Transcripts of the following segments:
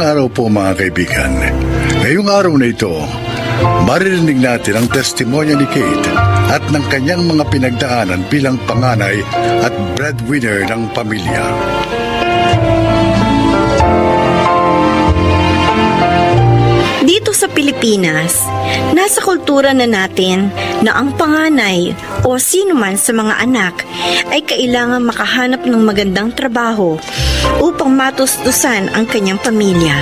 araw po mga kaibigan. Ngayong araw na ito, maririnig natin ang testimonya ni Kate at ng kanyang mga pinagdaanan bilang panganay at breadwinner ng pamilya. Dito sa Pilipinas, nasa kultura na natin na ang panganay o sino man sa mga anak ay kailangan makahanap ng magandang trabaho upang matustusan ang kanyang pamilya.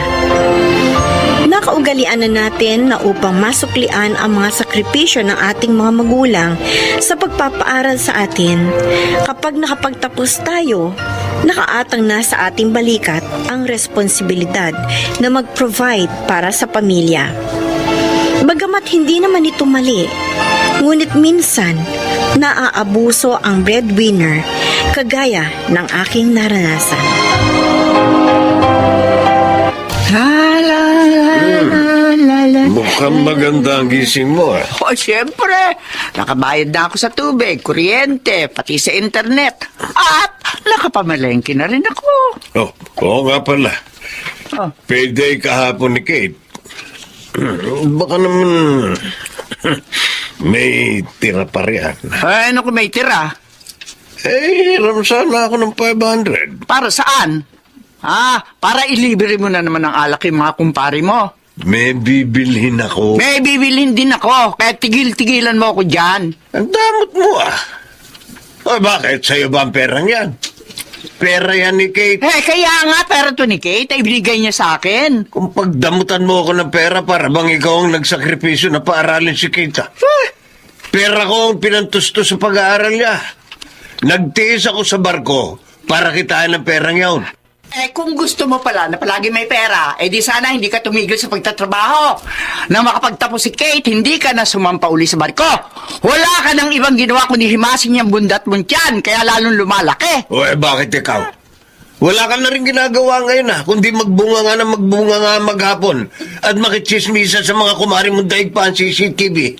Nakaugalian na natin na upang masuklian ang mga sakripisyo ng ating mga magulang sa pagpapaaral sa atin, kapag nakapagtapos tayo, nakaatang na sa ating balikat ang responsibilidad na mag-provide para sa pamilya. Bagamat hindi naman ito mali, ngunit minsan naaabuso ang breadwinner kagaya ng aking naranasan. Mukhang maganda ang gising mo, ah. O, siyempre, nakabayad na ako sa tubig, kuryente, pati sa internet. At nakapamalengke na rin ako. Oh, oo nga pala. Oh. Payday kahapon ni Kate. Baka naman may tira pa riyan. Ay, ano kung may tira? Hiram sana ako ng 500. Para saan? Para ilibre mo na naman ang alak yung mga kumpari mo. May bibilhin ako. May bibilhin din ako, kaya tigil-tigilan mo ako dyan. Ang damot mo, ah. O bakit? Sa'yo ba ang perang yan? Pera yan ni Kate. Kaya nga, pera to ni Kate, ay binigay niya sa akin. Kung pagdamutan mo ako ng pera para bang ikaw ang nagsakripisyo na paaralin si Kate, ah. Pera ko ang pinantustos sa pag-aaral niya. Nagtiis ako sa barko para kitain ang perang yaon. Kung gusto mo pala na palagi may pera, di sana hindi ka tumigil sa pagtatrabaho. Nang makapagtapos si Kate, hindi ka na sumampa uli sa barko. Wala ka nang ibang ginawa kundi himasin niyang bundat mong tiyan, kaya lalong lumalaki. O bakit ikaw? Wala ka na rin ginagawa ngayon, ah, kundi magbunga nga maghapon at makichismisa sa mga kumari mong daig pa ang CCTV.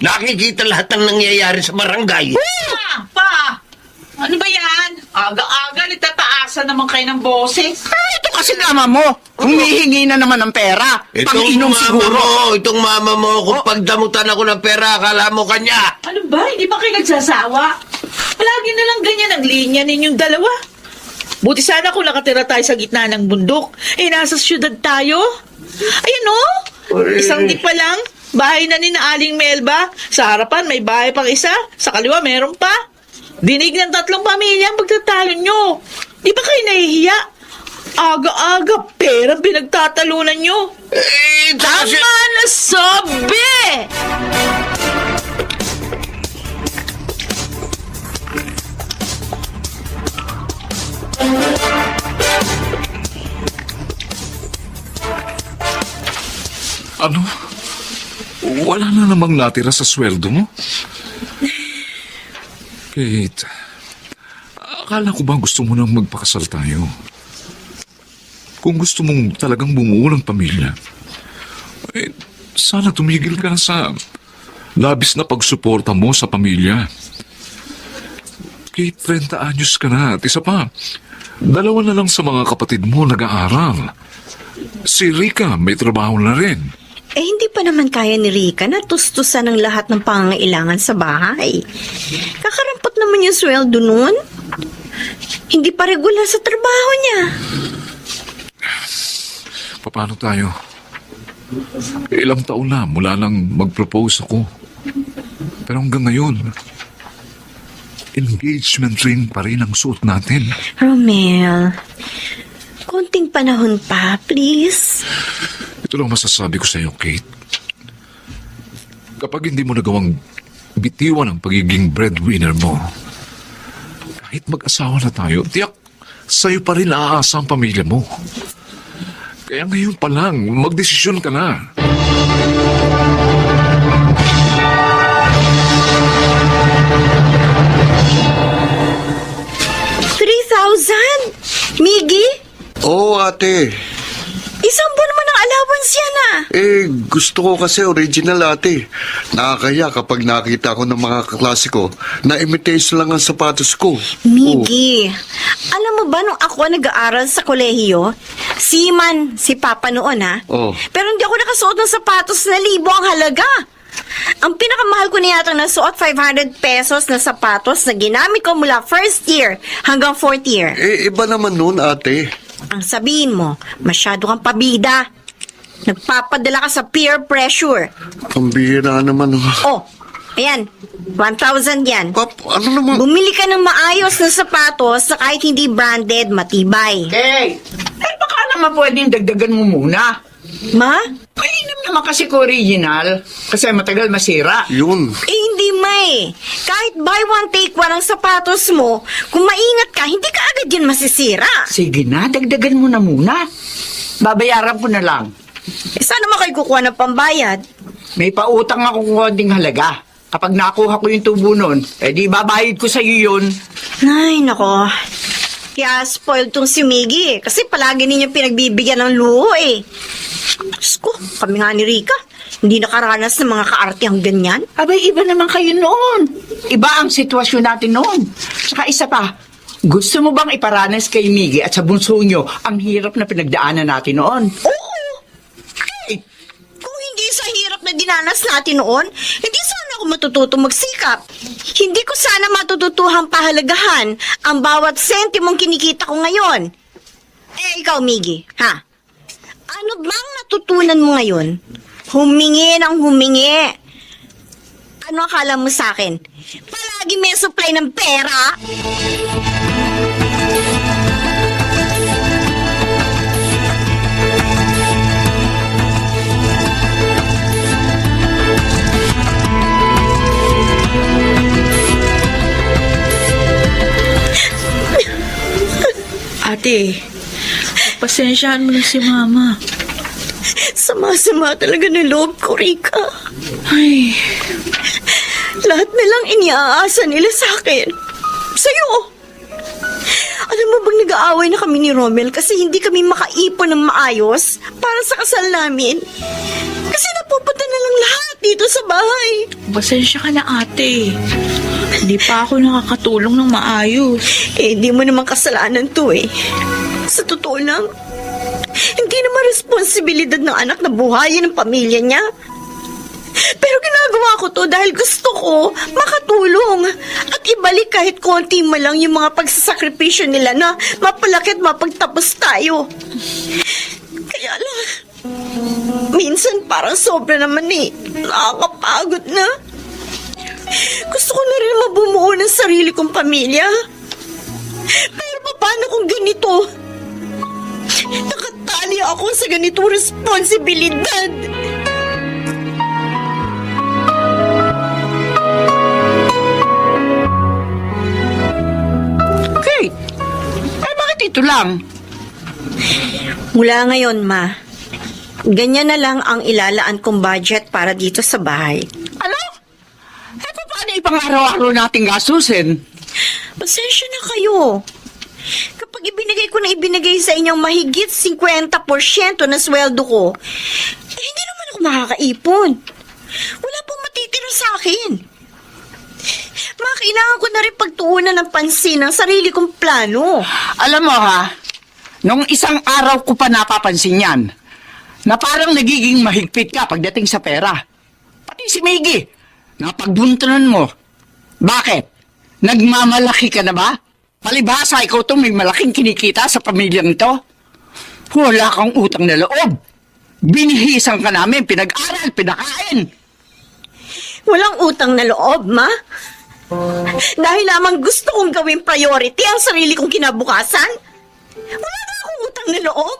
Nakikita lahat ng nangyayari sa barangay. Pa! Ano ba yan? Aga-aga, nagtataasan naman kayo ng boses. Ito kasi mama mo. Humihingi na naman ng pera. Pang-inom siguro. Itong mama mo, kung pagdamutan ako ng pera, akala mo kanya. Ano ba? Hindi ba kayo nagsasawa? Palagi na lang ganyan ang linya ninyong dalawa. Buti sana kung nakatira tayo sa gitna ng bundok. Nasa syudad tayo. Ayun o. Isang di pa lang. Bahay na ni na Aling Melba. Sa harapan may bahay pang isa. Sa kaliwa meron pa. Dinig ng 3 pamilya ang pagtatalo nyo. Di ba kayo nahihiya? Aga-aga, pera pinagtatalunan nyo. Tama na sabi! Ano? Wala na namang natira sa sweldo mo? Kate, akala ko ba gusto mo nang magpakasal tayo? Kung gusto mong talagang bumuo ng pamilya, sana tumigil ka na sa labis na pagsuporta mo sa pamilya. Kate, 30 anyos ka na at isa pa, 2 na lang sa mga kapatid mo nag-aaral. Si Rica may trabaho na rin. Hindi pa naman kaya ni Rica na tustusan ang lahat ng pangangailangan sa bahay. Kakarampot naman yung sweldo nun. Hindi pa regular sa trabaho niya. Paano tayo? Ilang taon na mula nang mag-propose ako. Pero hanggang ngayon, engagement ring pa rin ang suot natin. Romel, konting panahon pa, please. Ito lang masasabi ko sa iyo, Kate. Kapag hindi mo nagawang bitiwan ang pagiging breadwinner mo, kahit mag-asawa na tayo, tiyak sa'yo pa rin aasa ang pamilya mo. Kaya ngayon pa lang, magdesisyon ka na. 3,000? Miggy? Oo, ate. Isang buwan naman ang allowance Advance yan ah. Gusto ko kasi original, ate. Nakakaya kapag nakita ko ng mga kaklase ko na imitation lang ang sapatos ko. Miggy, alam mo ba nung ako nag-aaral sa kolehiyo, si Papa noon ha? Oh. Pero hindi ako nakasuot ng sapatos na 1,000 ang halaga. Ang pinakamahal ko na yata nasuot, 500 pesos na sapatos na ginamit ko mula first year hanggang fourth year. Iba naman nun, ate. Ang sabihin mo, masyado kang pabida. Nagpapadala ka sa peer pressure. Pambihira naman. Oh, ayan, 1,000 yan. Pap, ano naman? Bumili ka ng maayos na sapatos na kahit hindi branded, matibay. Kate, baka naman pwedeng dagdagan mo muna. Ma? Mainam naman kasi ko original. Kasi matagal masira. Yun. Hindi may. Kahit buy one take one ang sapatos mo, kung maingat ka, hindi ka agad yan masisira. Sige na, dagdagan mo na muna. Babayaran ko na lang. Saan naman kayo kukuha ng pambayad? May pautang ako konting halaga. Kapag nakuha ko yung tubo nun, di babayad ko sa'yo yun. Ay, nako. Kaya spoiled tong si Miggy kasi palagi ninyo pinagbibigyan ng luho eh. Diyos ko, kami nga ni Rika, hindi nakaranas ng mga kaartihang ganyan. Abay, iba naman kayo noon. Iba ang sitwasyon natin noon. Saka isa pa, gusto mo bang iparanas kay Miggy at sa bunso nyo ang hirap na pinagdaanan natin noon? Oo! Eh, kung hindi sa hirap na dinanas natin noon, hindi sana ako matututo magsikap. Hindi ko sana matututuhang pahalagahan ang bawat sentimong kinikita ko ngayon. Ikaw, Miggy, ha? Ano bang natutunan mo ngayon? Humingi ng humingi. Ano akala mo sa akin? Palagi may supply ng pera? Ate, pasensyahan mo na si Mama. Sama-sama talaga ng loob ko, Rika. Ay, Lahat na lang iniaasa nila sa akin. Sa'yo. Alam mo bang nag-aaway na kami ni Romel kasi hindi kami makaipon ng maayos para sa kasal namin? Kasi napupunta na lang lahat dito sa bahay. pasensya ka na ate. Hindi pa ako nakakatulong ng maayos. Hindi mo naman kasalanan to eh. Sa totoo lang, hindi naman responsibilidad ng anak na buhayin ang pamilya niya. Pero ginagawa ko to dahil gusto ko makatulong at ibalik kahit konti man lang yung mga pagsasakripisyo nila na mapalaki at mapagtapos tayo. Kaya lang, minsan parang sobra naman eh. Nakakapagod na. Gusto ko na rin mabumuo ng sarili kong pamilya. Pero paano kung ganito? Nakatali ako sa ganitong responsibilidad. Kate, bakit ito lang? Mula ngayon, Ma, ganyan na lang ang ilalaan kong budget para dito sa bahay. Ano? Paano ipang-araw-araw nating gastusin? Pasensya na kayo. Kapag ibinigay ko na ibinigay sa inyong mahigit 50% na sweldo ko, hindi naman ako makakaipon. Wala pong matitira sa akin. Kailangan ko na rin pagtuunan ng pansin ang sarili kong plano. Alam mo ha, nung isang araw ko pa napapansin yan, na parang nagiging mahigpit ka pagdating sa pera. Pati si Miggy, napagbuntunan mo. Bakit? Nagmamalaki ka na ba? Palibhasa, ikaw to may malaking kinikita sa pamilyang ito. Wala kang utang na loob. Binihisan ka namin, pinag-aral, pinakain. Walang utang na loob, Ma. Dahil lamang gusto kong gawing priority ang sarili kong kinabukasan. Wala na akong utang na loob.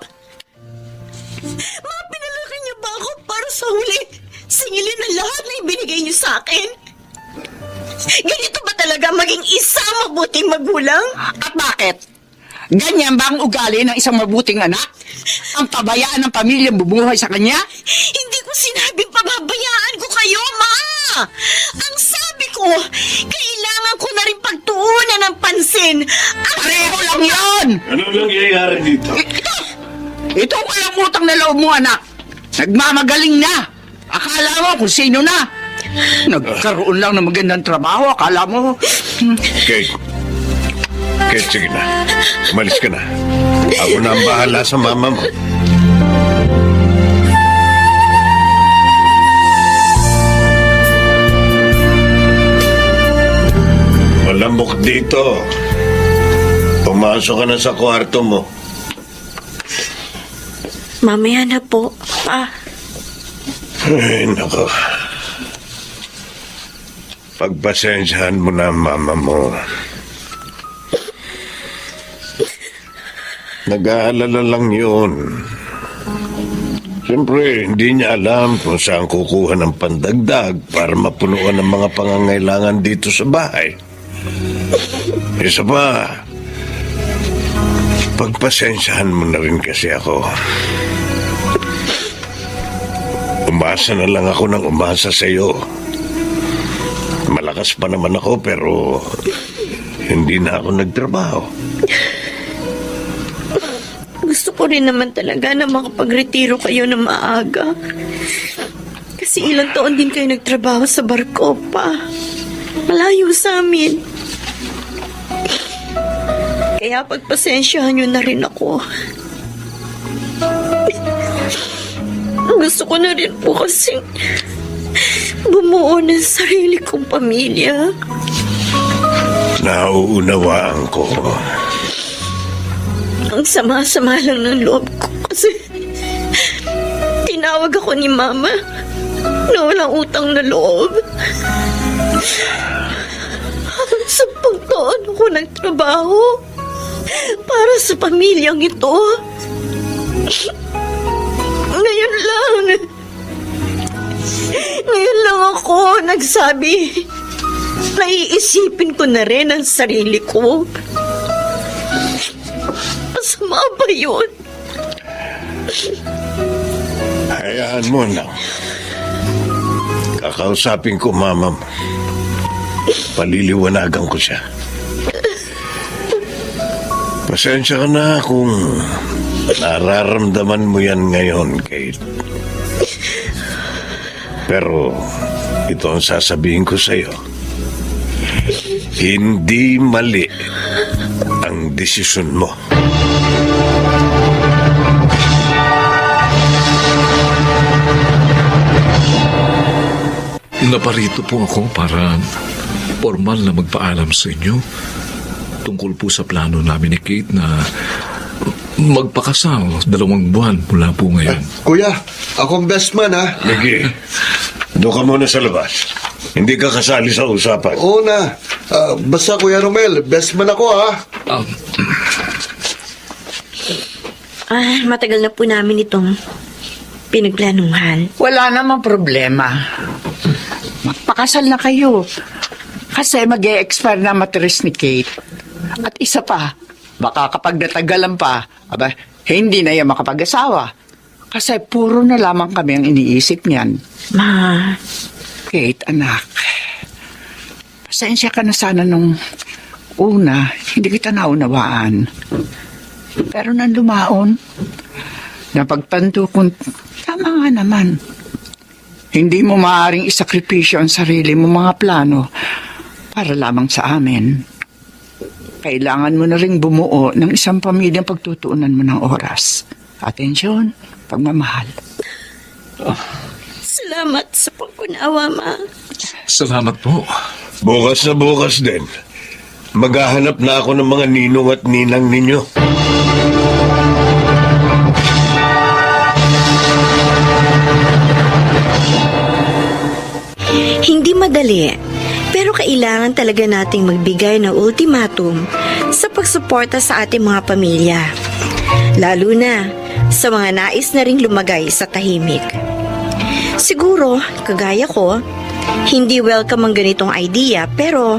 Ma, pinalaki niyo ba ako para sa huli singilin ang lahat na ibinigay niyo sa akin? Ganito ba talaga maging isang mabuting magulang? At bakit? Ganyan ba ang ugali ng isang mabuting anak? Ang pabayaan ng pamilyang bumuhay sa kanya? Hindi ko sinabing pababayaan ko kayo, Ma! Ang sabi ko, kailangan ko na rin pagtuunan ng pansin. Pareho lang yun! Ano nangyayari dito? Ito walang utang na loob mo, anak. Nagmamagaling na! Akala mo kung sino na! Nagkaroon lang ng magandang trabaho, akala mo. Kate. Kate, sige na. Umalis ka na. Ako na ang bahala sa mama mo. Malamok dito. Pumasok ka na sa kwarto mo. Mamaya na po, Pa. Ay, nako. Pagpasensyahan mo na ang mama mo. Nag-aalala lang yun. Siyempre, hindi niya alam kung saan kukuha ng pandagdag para mapunuan ang mga pangangailangan dito sa bahay. Isa pa, pagpasensyahan mo na rin kasi ako. Umasa na lang ako ng umasa sa iyo. Malakas pa naman ako pero hindi na ako nagtrabaho. Gusto ko rin naman talaga na makapag-retiro kayo na maaga. Kasi ilang taon din kayo nagtrabaho sa barko, Pa. Malayo sa amin. Kaya pagpasensyahan nyo na rin ako. Gusto ko na rin po kasi bumuo ng sarili kong pamilya. Nauunawaan ko. Ang sama-sama lang ng loob ko kasi tinawag ako ni Mama na walang utang na loob. 10 taon ako nagtrabaho para sa pamilyang ito. Ngayon lang ako nagsabi, naiisipin ko na rin ang sarili ko. Masama ba yun? Hayaan mo lang. Kakausapin ko mama mo. Paliliwanagan ko siya. Pasensya ka na kung nararamdaman mo yan ngayon, Kate. Pero ito ang sasabihin ko sa'yo. Hindi mali ang desisyon mo. Naparito po ako para formal na magpaalam sa inyo tungkol po sa plano namin ni Kate na magpakasal 2 buwan mula po ngayon. Kuya, akong best man ha. Lagi, doon ka muna sa labas. Hindi ka kasali sa usapan. Oo na. Basta Kuya Romel, best man ako ha. Matagal na po namin itong pinagplanuhan. Wala namang problema. Magpakasal na kayo. Kasi mag-e-expire na materis ni Kate. At isa pa, baka kapag natagalan pa, hindi na yan makapag-asawa. Kasi puro na lamang kami ang iniisip niyan. Ma, Kate, anak, pasensya ka na sana nung una, hindi kita naunawaan. Pero nang lumaon, napagtanto kong tama nga naman. Hindi mo maaaring isakripisyo ang sarili mo mga plano para lamang sa amin. Kailangan mo na ring bumuo ng isang pamilyang pagtutuunan mo ng oras. Atensyon, pagmamahal. salamat sa pagkunawa, Ma. Salamat po. Bukas na bukas din. Maghahanap na ako ng mga ninong at ninang ninyo. Hindi madali, pero kailangan talaga nating magbigay ng ultimatum sa pagsuporta sa ating mga pamilya. Lalo na sa mga nais na ring lumagay sa tahimik. Siguro, kagaya ko, hindi welcome ang ganitong idea pero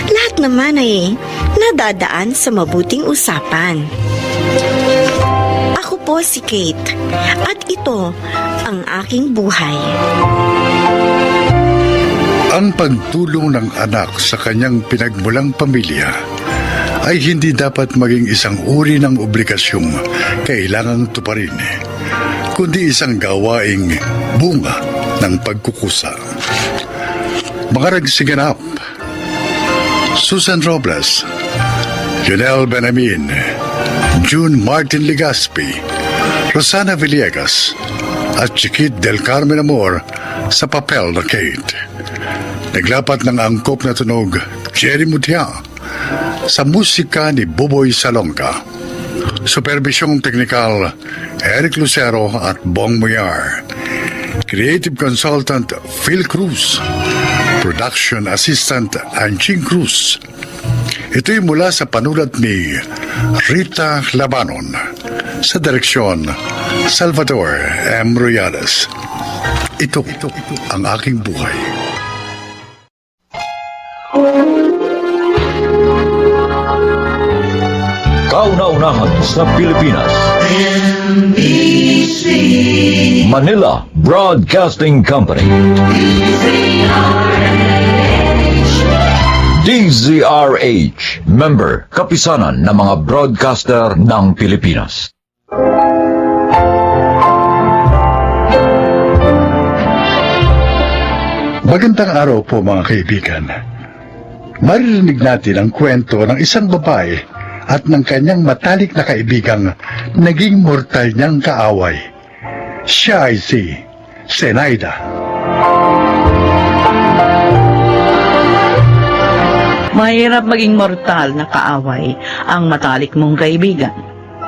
lahat naman ay nadadaan sa mabuting usapan. Ako po si Kate at ito ang aking buhay. Ang pagtulong ng anak sa kanyang pinagmulang pamilya ay hindi dapat maging isang uri ng obligasyong kailangang tuparin. kundi isang gawaing bunga ng pagkukusa. Mga nagsiganap: Susan Robles, Jonel Benamin, June Martin Legaspi, Rosana Villegas, at Chiquit del Carmen Amor sa papel na Kate. Naglapat ng angkop na tunog Jerry Mutia sa musika ni Boboy Salonga. Supervisyong teknikal Eric Lucero at Bong Muyar. Creative Consultant Phil Cruz. Production Assistant Anching Cruz. Ito'y mula sa panulat ni Rita Labanon. Sa direksyon Salvador M. Royales. Ito ang aking buhay. Kauna-unahan sa Pilipinas. Manila Broadcasting Company. DZRH, member, kapisanan ng mga broadcaster ng Pilipinas. Magandang araw po mga kaibigan. Maririnig natin ang kwento ng isang babae at ng kanyang matalik na kaibigang naging mortal niyang kaaway. Siya ay si Zenaida. Mahirap maging mortal na kaaway ang matalik mong kaibigan.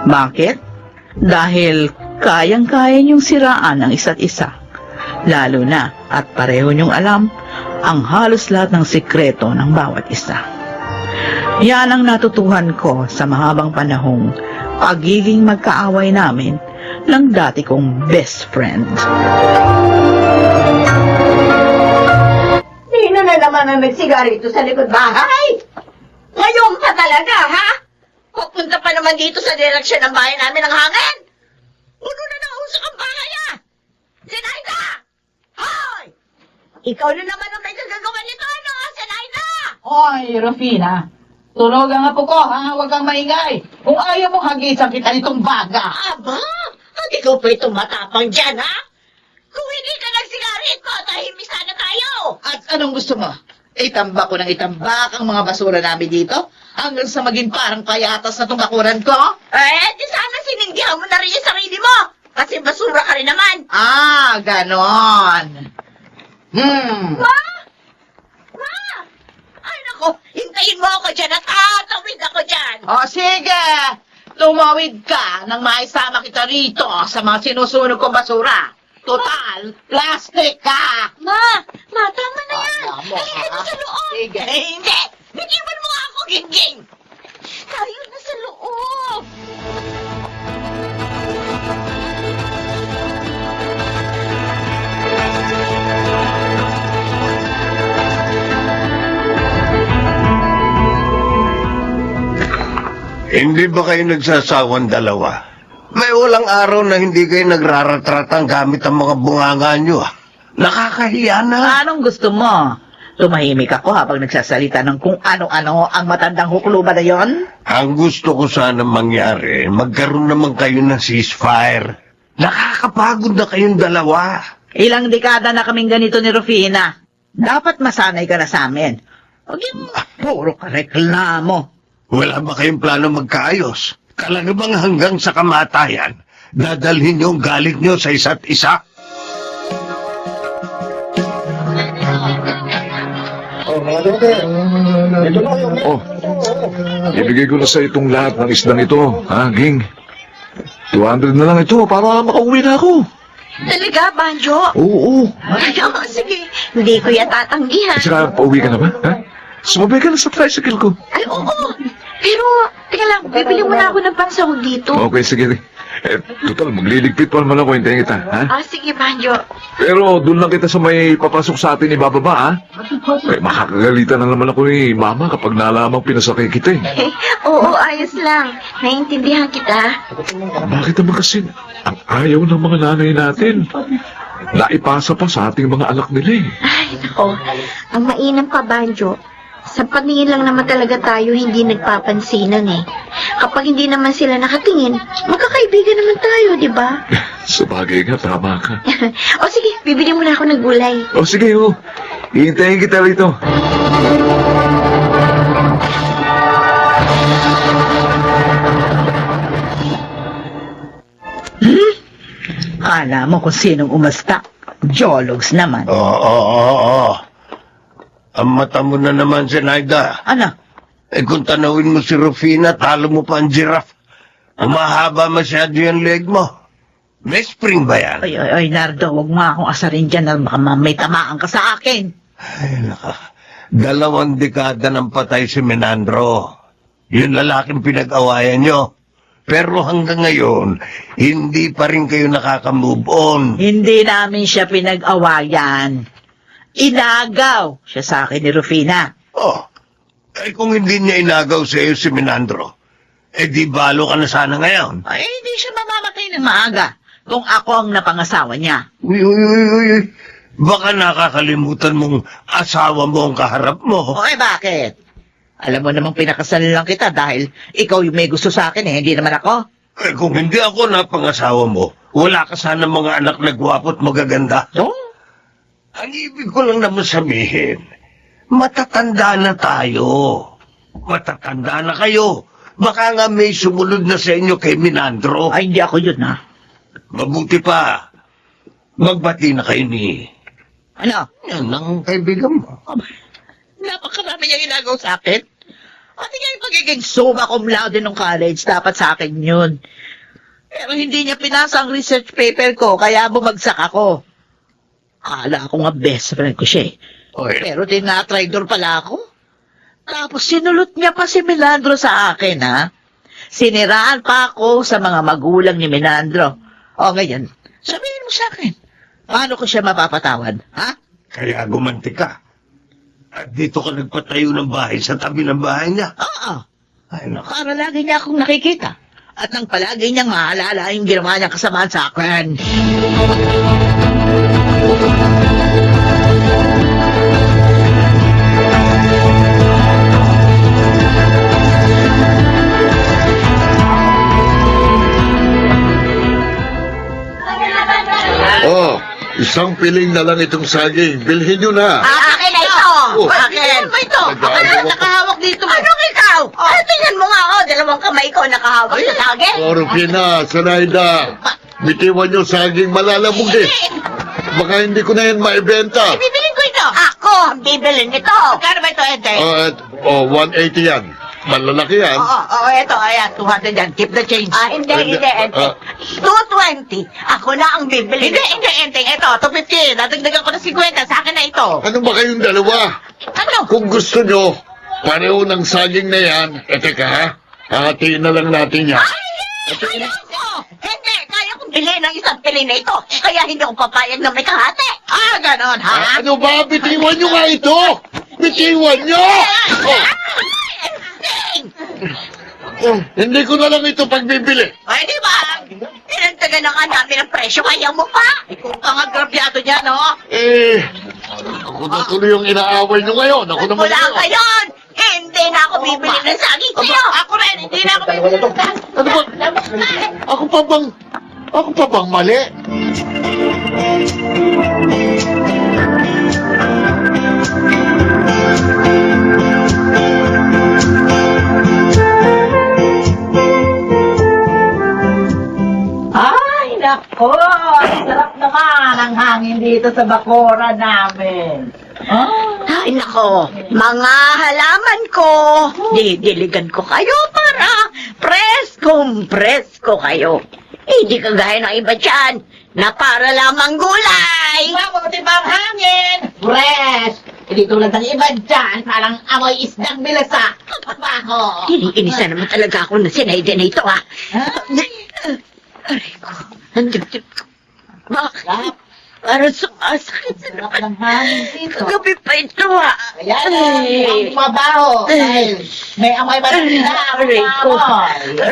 Bakit? Dahil kayang-kaya niyong siraan ang isa't isa. Lalo na at pareho niyong alam ang halos lahat ng sikreto ng bawat isa. Yan ang natutuhan ko sa mahabang panahong pagiging magkaaway namin ng dati kong best friend. Sino na naman ang nagsigarito sa likod bahay? Ngayon pa talaga, ha? Pupunta pa naman dito sa direksyon ng bahay namin ng hangin. Puno na ng usok ang bahay, ha? Zenaida! Hoy! Ikaw na naman ang may gagagawa nito, ano, Zenaida? Hoy, Rufina. Tulogan nga po ko, ha? Huwag kang maingay. Kung ayaw mong hagisan kita nitong baga. Aba, hindi ko pa itong matapang dyan, ha? Kung hindi ka nagsigarito, tahimik sana tayo. At anong gusto mo? Itambak ko ng itambak ang mga basura namin dito? Hanggang sa maging parang payatas na itong bakuran ko? Di sana sininggihan mo na rin yung sarili mo. Kasi basura ka rin naman. Ah, ganon. Ma! Ma! Ay, nako, hintayin mo ako dyan at tatawid ako dyan. O, sige. Tumawid ka nang maisama kita rito sa mga sinusunog kong basura. Total, plastic ka. Ma! Ma, tama na yan. Tama mo, Halika na ha? sa loob. Sige. Hindi! Bitiwan mo nga ako, Gingging. Tayo na sa loob. Hindi ba kayo nagsasawang dalawa? May walang araw na hindi kayo nagraratratang gamit ang mga bunganga nyo. Nakakahiya na. Anong gusto mo? Tumahimik ako habang nagsasalita ng kung ano-ano ang matandang hukluba na yon? Ang gusto ko sana mangyari, magkaroon naman kayo ng ceasefire. Nakakapagod na kayong dalawa. Ilang dekada na kaming ganito ni Rufina. Dapat masanay ka na sa amin. Huwag yung puro ka reklamo. Wala ba kayong plano magkaayos? Talaga bang hanggang sa kamatayan, dadalhin niyo ang galit niyo sa isa't isa? Oh, ibigay ko na sa itong lahat ng isdang ito, ha, Ging? 200 na lang ito para makauwi na ako. Talaga, Banjo? Oo. Sige, hindi ko yan tatanggihan. Saka, pauwi ka na ba? Ha? Sumabay ka na sa tricycle ko. Ay, oo. Pero, teka lang, bibili muna ako ng pangsahog dito. Okay, sige. Total, magliligpit pa naman ako, hintayin kita, ha? Sige, Banjo. Pero doon lang kita sa may papasok sa atin ibababa, ha? Eh, makakagalitan na naman ako ni Mama kapag nalamang pinasakay kita, eh. Oo, ayos lang. Naiintindihan kita. Bakit naman kasi ang ayaw ng mga nanay natin? Naipasa pa sa ating mga anak nila, eh. Ay, nako. Ang mainam ka, Banjo. Sa paningin lang naman talaga tayo hindi nagpapansinan eh. Kapag hindi naman sila nakatingin, magkakaibigan naman tayo, di ba? Sabagay nga, tama ka. O sige, bibili mo na ako ng gulay. O sige, hihintayin kita rito. Kala mo kung sinong umasta. Jologs naman. Oo. Ang mata mo na naman, Zenaida. Ano? Kung tanawin mo si Rufina, talo mo pa ang giraffe. Umahaba masyado yung leg mo. May spring ba yan? Ay, Nardo, huwag mo akong asarin dyan na baka may tamaan ka sa akin. Ay, naka. 2 dekada ng patay si Menandro. Yung lalaking pinag-awayan nyo. Pero hanggang ngayon, hindi pa rin kayo nakaka-move on. Hindi namin siya pinag-awayan. Inagaw siya sa akin ni Rufina. Oh, kung hindi niya inagaw sa iyo si Menandro, di balo ka na sana ngayon. Ay, hindi siya mamamatay ng maaga kung ako ang napangasawa niya. Uy. Baka nakakalimutan mong asawa mo ang kaharap mo. O bakit? Alam mo namang pinakasal lang kita dahil ikaw yung may gusto sa akin hindi naman ako. Kung hindi ako napangasawa mo, wala ka sana mga anak na gwapo at magaganda. So? Ang ibig ko lang naman sabihin, matatanda na tayo. Matatanda na kayo. Baka nga may sumunod na sa inyo kay Menandro. Ay, hindi ako yun, ha? Mabuti pa. Magbati na kayo ni... Ano? Yan ang kaibigan mo. Napakarami niyang inagaw sa akin. Pati nga yung pagiging summa cum laude nung college, dapat sa akin yun. Pero hindi niya pinasa ang research paper ko, kaya bumagsak ako. Akala ko nga best friend ko siya eh. Oy. Pero tinatraidor pala ako. Tapos sinulot niya pa si Menandro sa akin, ha? Siniraan pa ako sa mga magulang ni Menandro. O ngayon, sabihin mo sa akin, paano ko siya mapapatawad, ha? Kaya gumanti ka. At dito ka nagpatayo ng bahay sa tabi ng bahay niya. Oo. Ay, naku. Para lagi niya akong nakikita. At nang palagi niyang maalala yung ginawa niyang kasamaan sa akin. Oh, isang piling na lang itong saging. Bilhin nyo na. Akin na ito! Oh. Akin! Ba ito? Nag-aawa Ano ka. nakahawak dito? Anong ikaw? Ay, tingnan mo nga ako. 2 kamay ko nakahawak sa saging. Oh, Rufina, Sanaida. Bitiwan nyo saging malalabog eh. Baka hindi ko na yan maibenta. Bibilin ko ito. Ako ang bibilin nito. Kano ba ito, Ente? 180 yan. Malalaki yan. Oo, ito, ayan, 200 yan. Keep the change. Hindi, Ente. 220. Ako na ang bibili Hindi, nito. Ente. Ito, 250. Nadagdagan ko ng 50. Sa akin na ito. Ano ba kayong dalawa? Ano? Kung gusto nyo, pareho ng saging na yan. Teka ha, hahatiin na lang natin yan. Hindi, kaya kong bilhin ang isang pili na ito. Kaya hindi ako papayag na may kahati. Ganon, ha? Ano ba? Bitiwan nyo nga ito! Bitiwan nyo! Hindi ko na lang ito pagbibili. Ay, di ba? Pinagtaga na nga namin ang presyo, kaya mo pa. Ikaw ang agrabyado niya, no? Ako na tuloy yung inaaway nyo ngayon. Ako naman Wala ka yun! Hindi na ako bibili ng saging sa'yo! Ako rin, hindi na ako bibili ng saging. Ano ba? Ako pa bang mali? Ay, nako! Sarap naman ang hangin dito sa bakura namin. Ay, nako, mga halaman ko, didiligan ko kayo para presko kayo. Hindi kagaya ng iba dyan, na para lamang gulay. Mabuti ba ang hangin? Fresh! Hindi tulad ng iba dyan, parang amoy isdang bilasa. Baho! Iniinisa naman talaga ako na sinayda na ito, ha? Aray ko, ang dibdib ko. Bakit? Parang sumasakit sa Sarap ng hangin dito. Kagabi pa ito, ha? Ayan, ang mabaho. Dahil may amoy matanda. Aray ko.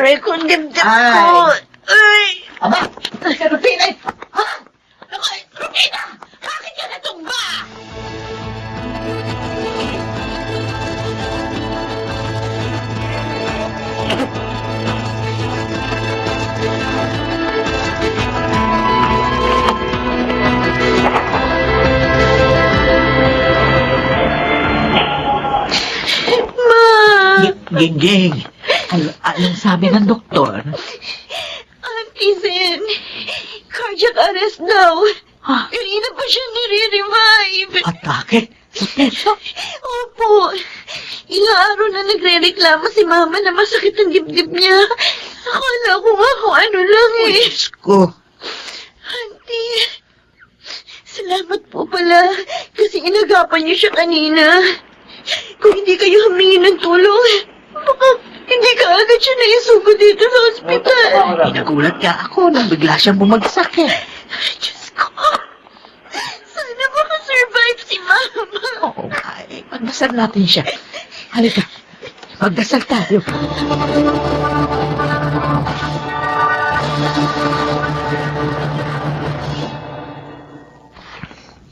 Aray ko, ang dibdib ko. Ay! Aba, si Rufina. Ha? Ako, Rufina! Bakit ka natumba? Gingging, anong sabi ng doktor? Auntie Zen, cardiac arrest daw. Ha? Kanina pa siya nire-revive. Atake? Sa puso? Opo. Ilang araw na nagre-reklamo si Mama na masakit ang dibdib niya. Akala ko nga kung ano lang eh. Diyos ko. Auntie, salamat po pala kasi inagapan niyo siya kanina. Kung hindi kayo humingi ng tulong, baka hindi ka agad siya naisugo dito sa ospital. Nagulat ka ako nang bigla siyang bumagsak eh. Diyos ko, sana makasurvive si Mama. Oo, ay, magdasal natin siya. Halika, magdasal tayo.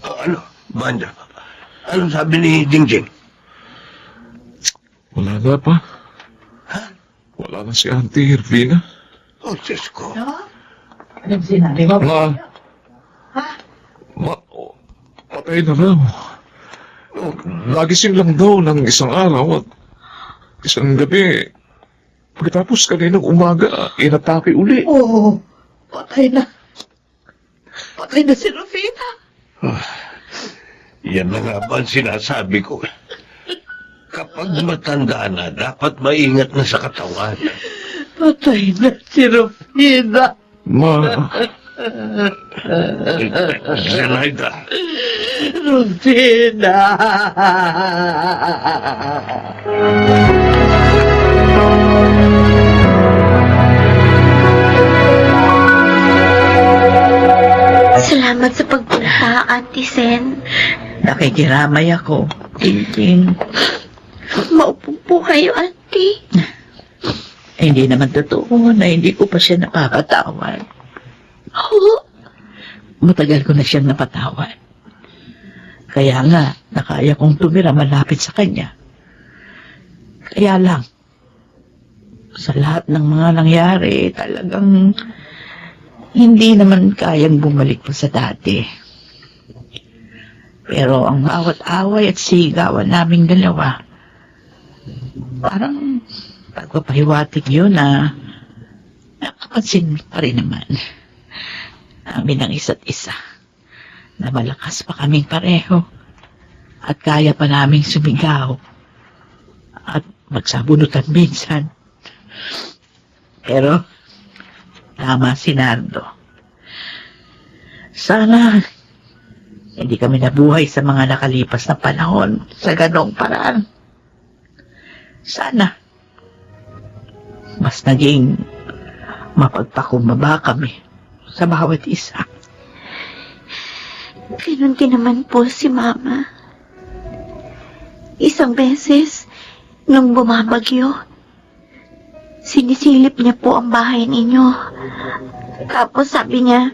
Ano, Banda? Ano sabi ni Jingjing? Wala na pa. Wala na si Auntie Irvina. Oh, Diyos ko. Anong sinabi mo? Patay na raw. Nagising lang daw ng isang araw at isang gabi. Pagkatapos kaninang umaga, inatake uli. Oo, patay na. Patay na si Rufina. Yan na nga ba ang sinasabi ko? Kapag matanda na, dapat maingat na sa katawan. Patay na si Rufina. Zenaida. Rufina. Salamat sa pagpunta, Auntie Sen. Nakikiramay ako. Tingting. Maupo po kayo, Auntie. Hindi naman totoo na hindi ko pa siya napapatawad. Oo. Matagal ko na siyang napatawad. Kaya nga, nakaya kong tumira malapit sa kanya. Kaya lang, sa lahat ng mga nangyari, talagang hindi naman kayang bumalik pa sa dati. Pero ang bawat away at sigawan naming dalawa, parang pagpapahiwatig yun na napapansin pa rin naman namin ang isa't isa na malakas pa kaming pareho at kaya pa naming sumigaw at magsabunutan minsan. Pero tama si Nardo. Sana hindi kami nabuhay sa mga nakalipas na panahon sa ganong paraan. Sana mas naging mapagpakumbaba kami sa bawat isa. Ganun din naman po si Mama. Isang beses, nung bumabagyo, sinisilip niya po ang bahay ninyo. Tapos sabi niya,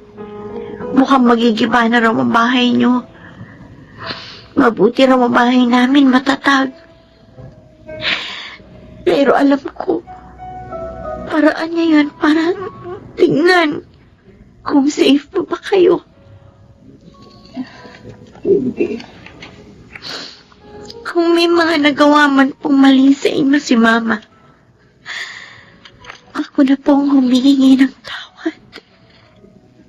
mukhang magigiba na raw ang bahay niyo. Mabuti raw ang bahay namin matatag. Pero alam ko, paraan niya yun para tingnan kung safe pa ba kayo. Kung may mga nagawa man pong mali sa inyo si Mama, ako na pong humihingi ng tawad.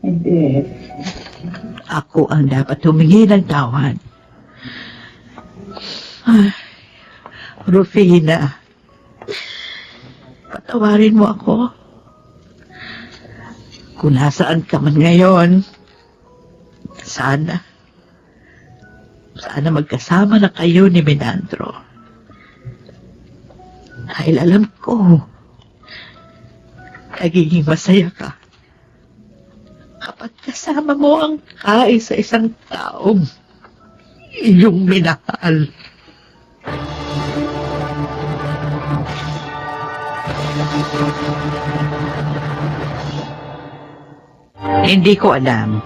Hindi. Ako ang dapat humingi ng tawad. Ay, Rufina, patawarin mo ako. Kung nasaan ka man ngayon, sana magkasama na kayo ni Menandro. Dahil alam ko, nagiging masaya ka kapag kasama mo ang kaisa-isang taong iyong minahal. Hindi ko alam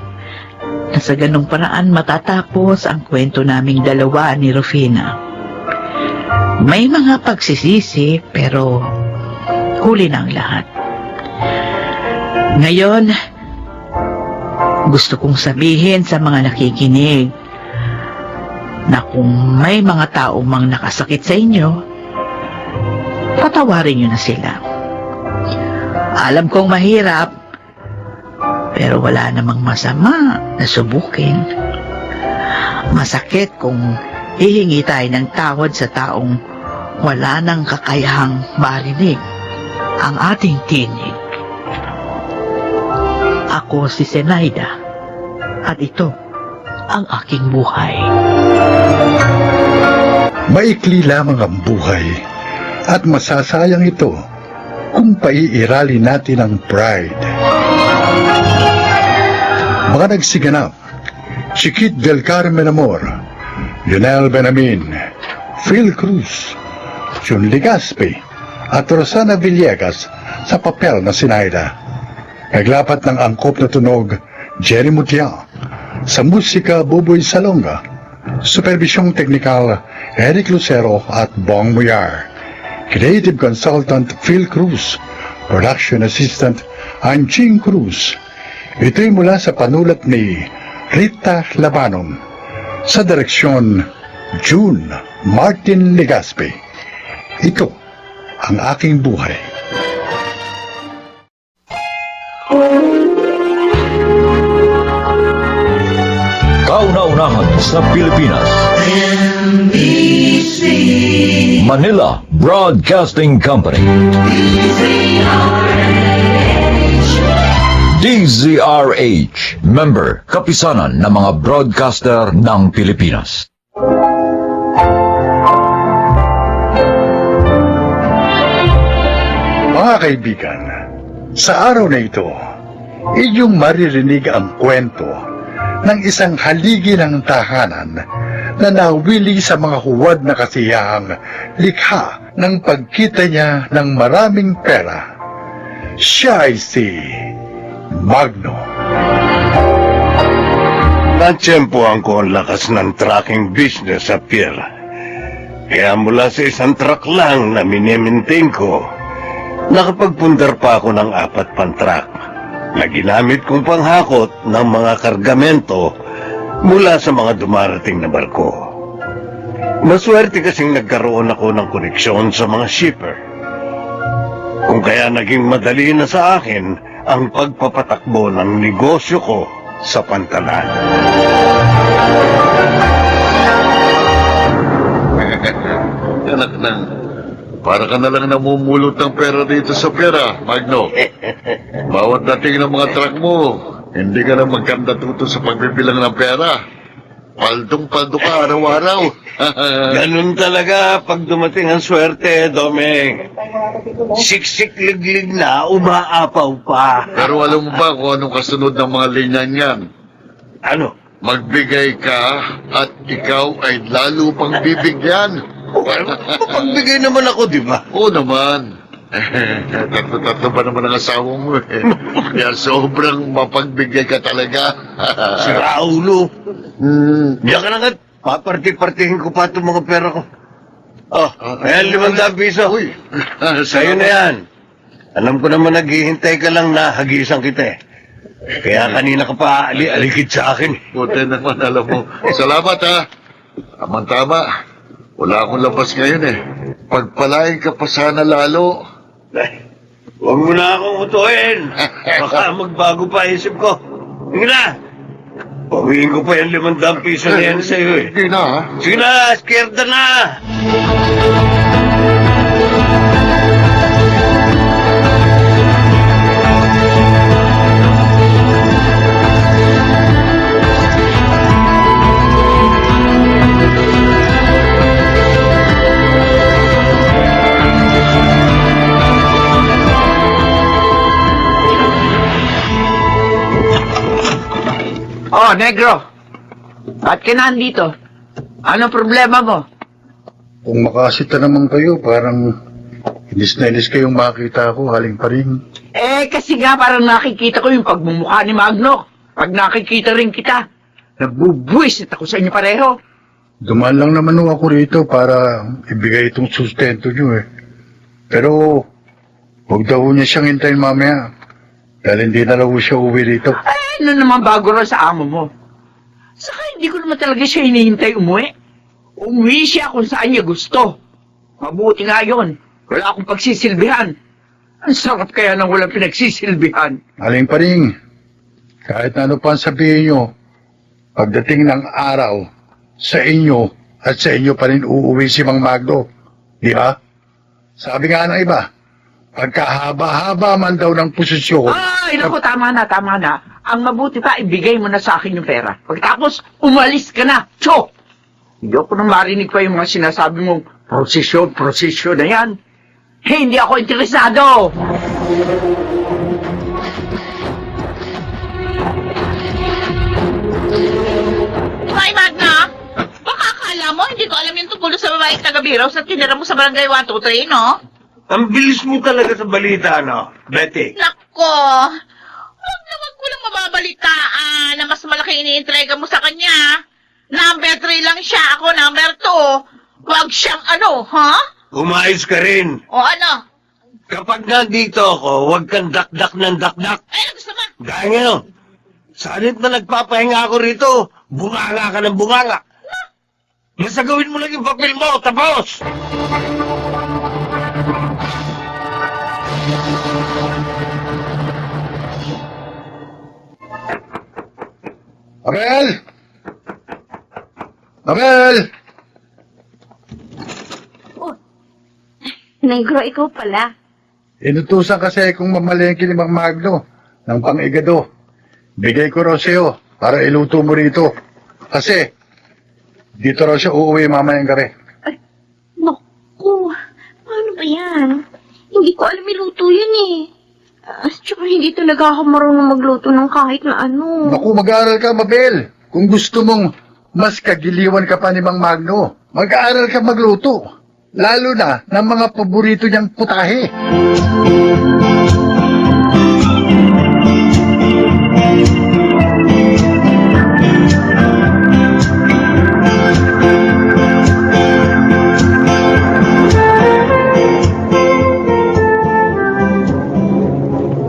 na sa ganong paraan matatapos ang kwento naming dalawa ni Rufina. May mga pagsisisi pero huli na ang lahat. Ngayon, gusto kong sabihin sa mga nakikinig na kung may mga tao mang nakasakit sa inyo, patawarin niyo na sila. Alam kong mahirap, pero wala namang masama na subukin. Masakit kung hihingi tayo ng tawad sa taong wala nang kakayahang marinig ang ating tinig. Ako si Zenaida, at ito ang aking buhay. Maikli lamang ang buhay at masasayang ito kung paiirali natin ang pride. Mga nagsiganap, Chiquit del Carmen Amor, Lionel Benamin, Phil Cruz, Jun Legaspi, at Rosana Villegas sa papel na Zenaida. Naglapat ng angkop na tunog, Jerry Mutia, sa musika, Buboy Salonga, supervisyong teknikal, Eric Lucero at Bong Muyar, creative consultant, Phil Cruz, production assistant, Anching Cruz. Ito'y mula sa panulat ni Rita Labanon, sa direksyon, June Martin Legaspi. Ito ang aking buhay. Kauna-unahan sa Pilipinas. Manila Broadcasting Company. DZRH, member, kapisanan ng mga broadcaster ng Pilipinas. Mga kaibigan, sa araw na ito, inyong maririnig ang kwento ng isang haligi ng tahanan na nawili sa mga huwad na kasiyahang likha ng pagkita niya ng maraming pera. Siya ay si Magno. Natsyempohan ko ang lakas ng trucking business sa pier. Kaya mula sa isang truck lang na minimaintain ko, nakapagpundar pa ako ng 4 pang truck na ginamit kong panghakot ng mga kargamento mula sa mga dumarating na barko. Maswerte kasing nagkaroon ako ng koneksyon sa mga shipper. Kung kaya naging madali na sa akin ang pagpapatakbo ng negosyo ko sa pantalan. Anak na, para ka na lang namumulot ng pera dito sa pera, Magno. Bawat dating ng mga truck mo, hindi ka na magkandatuto sa pagbibilang ng pera. Paldong-paldo ka araw-araw. Ganun talaga pag dumating ang swerte, Domeng. Siksik-liglig na, umaapaw pa. Pero alam mo ba kung anong kasunod ng mga linya niyan? Ano? Magbigay ka at ikaw ay lalo pang bibigyan. Pagbigay naman ako, di ba? Oo naman. Tatlo-tatlo ba naman ang asawa mo eh. Kaya sobrang mapagbigay ka talaga. Si Raulo. Diyan ka na nga. Paparti-partihin ko pa itong mga pera ko. Oh, ayan 500 piso. Uy. Sa'yo na yan. Alam ko naman naghihintay ka lang na hagisan kita eh. Kaya kanina ka pa alikid sa akin. Buti naman alam mo. Salamat ha. Tama-tama. Wala akong labas ngayon eh. Pagpalain ka pa sana lalo. Huwag mo na akong utuhin. Baka magbago pa isip ko. Sige na. Pawiin ko pa yung 500 piso na yan sa'yo eh. Hindi na ha. Sige na, scared na. Oh, negro. Ba't ka nandito? Anong problema mo? Kung makasita naman kayo, parang inis na inis kayong makita ako, haling pa rin. Kasi nga parang nakikita ko yung pagmumukha ni Magno. Pag nakikita rin kita, nagbubuwisit ako sa inyo pareho. Dumaan lang naman ho ako rito para ibigay itong sustento nyo eh. Pero, huwag daw niya siyang hintayin mamaya. Dahil hindi na daw siya uwi rito. Ano naman bago rin sa amo mo? Saka hindi ko naman talaga siya hinihintay umuwi. Umuwi siya kung saan niya gusto. Mabuti nga yun. Wala akong pagsisilbihan. Ang sarap kaya nang walang pinagsisilbihan. Aling Paring, kahit ano pa ang sabihin nyo, pagdating ng araw, sa inyo at sa inyo pa rin uuwi si Mang Magno. Di ba? Sabi nga ng iba, pagkahaba-haba man daw ng posisyon. Ay, naku, tama na. Ang mabuti pa, ibigay mo na sa akin yung pera. Pagkatapos, umalis ka na. Cho! Hindi ako na marinig pa yung mga sinasabi mong prosesyon na yan. Hindi ako interesado. Ay, Magna! Baka akala mo, hindi ko alam yung tungkol sa babaeng taga-biraw sa tinira mo sa barangay 123, no? Ang bilis mo talaga sa balita, no, Betty? Nako! Wag ko lang mababalitaan na mas malaki iniintrega mo sa kanya. Number 3 lang siya, ako number 2. Wag siyang ano, ha? Umayos ka rin. O ano? Kapag nandito ako, huwag kang dakdak ng dakdak. Ay, gusto mo? Gaya ngayon, sanit na nagpapahinga ako rito, bunganga ka ng bunganga. Basta gawin mo lang yung papel mo, tapos! Abel! Abel! Negro, ikaw pala. Inutusan kasi kung mamalengke ni Mang Magno ng pang-igado. Bigay ko raw sa'yo para iluto mo rito. Kasi, dito raw siya uuwi mamayang gabi. Naku, paano ba yan? Hindi ko alam iluto yun eh. Tsaka hindi talaga ako marunong magluto ng kahit na ano. Naku, mag-aaral ka, Mabel. Kung gusto mong mas kagiliwan ka pa ni Mang Magno, mag-aaral ka magluto. Lalo na ng mga paborito niyang putahe.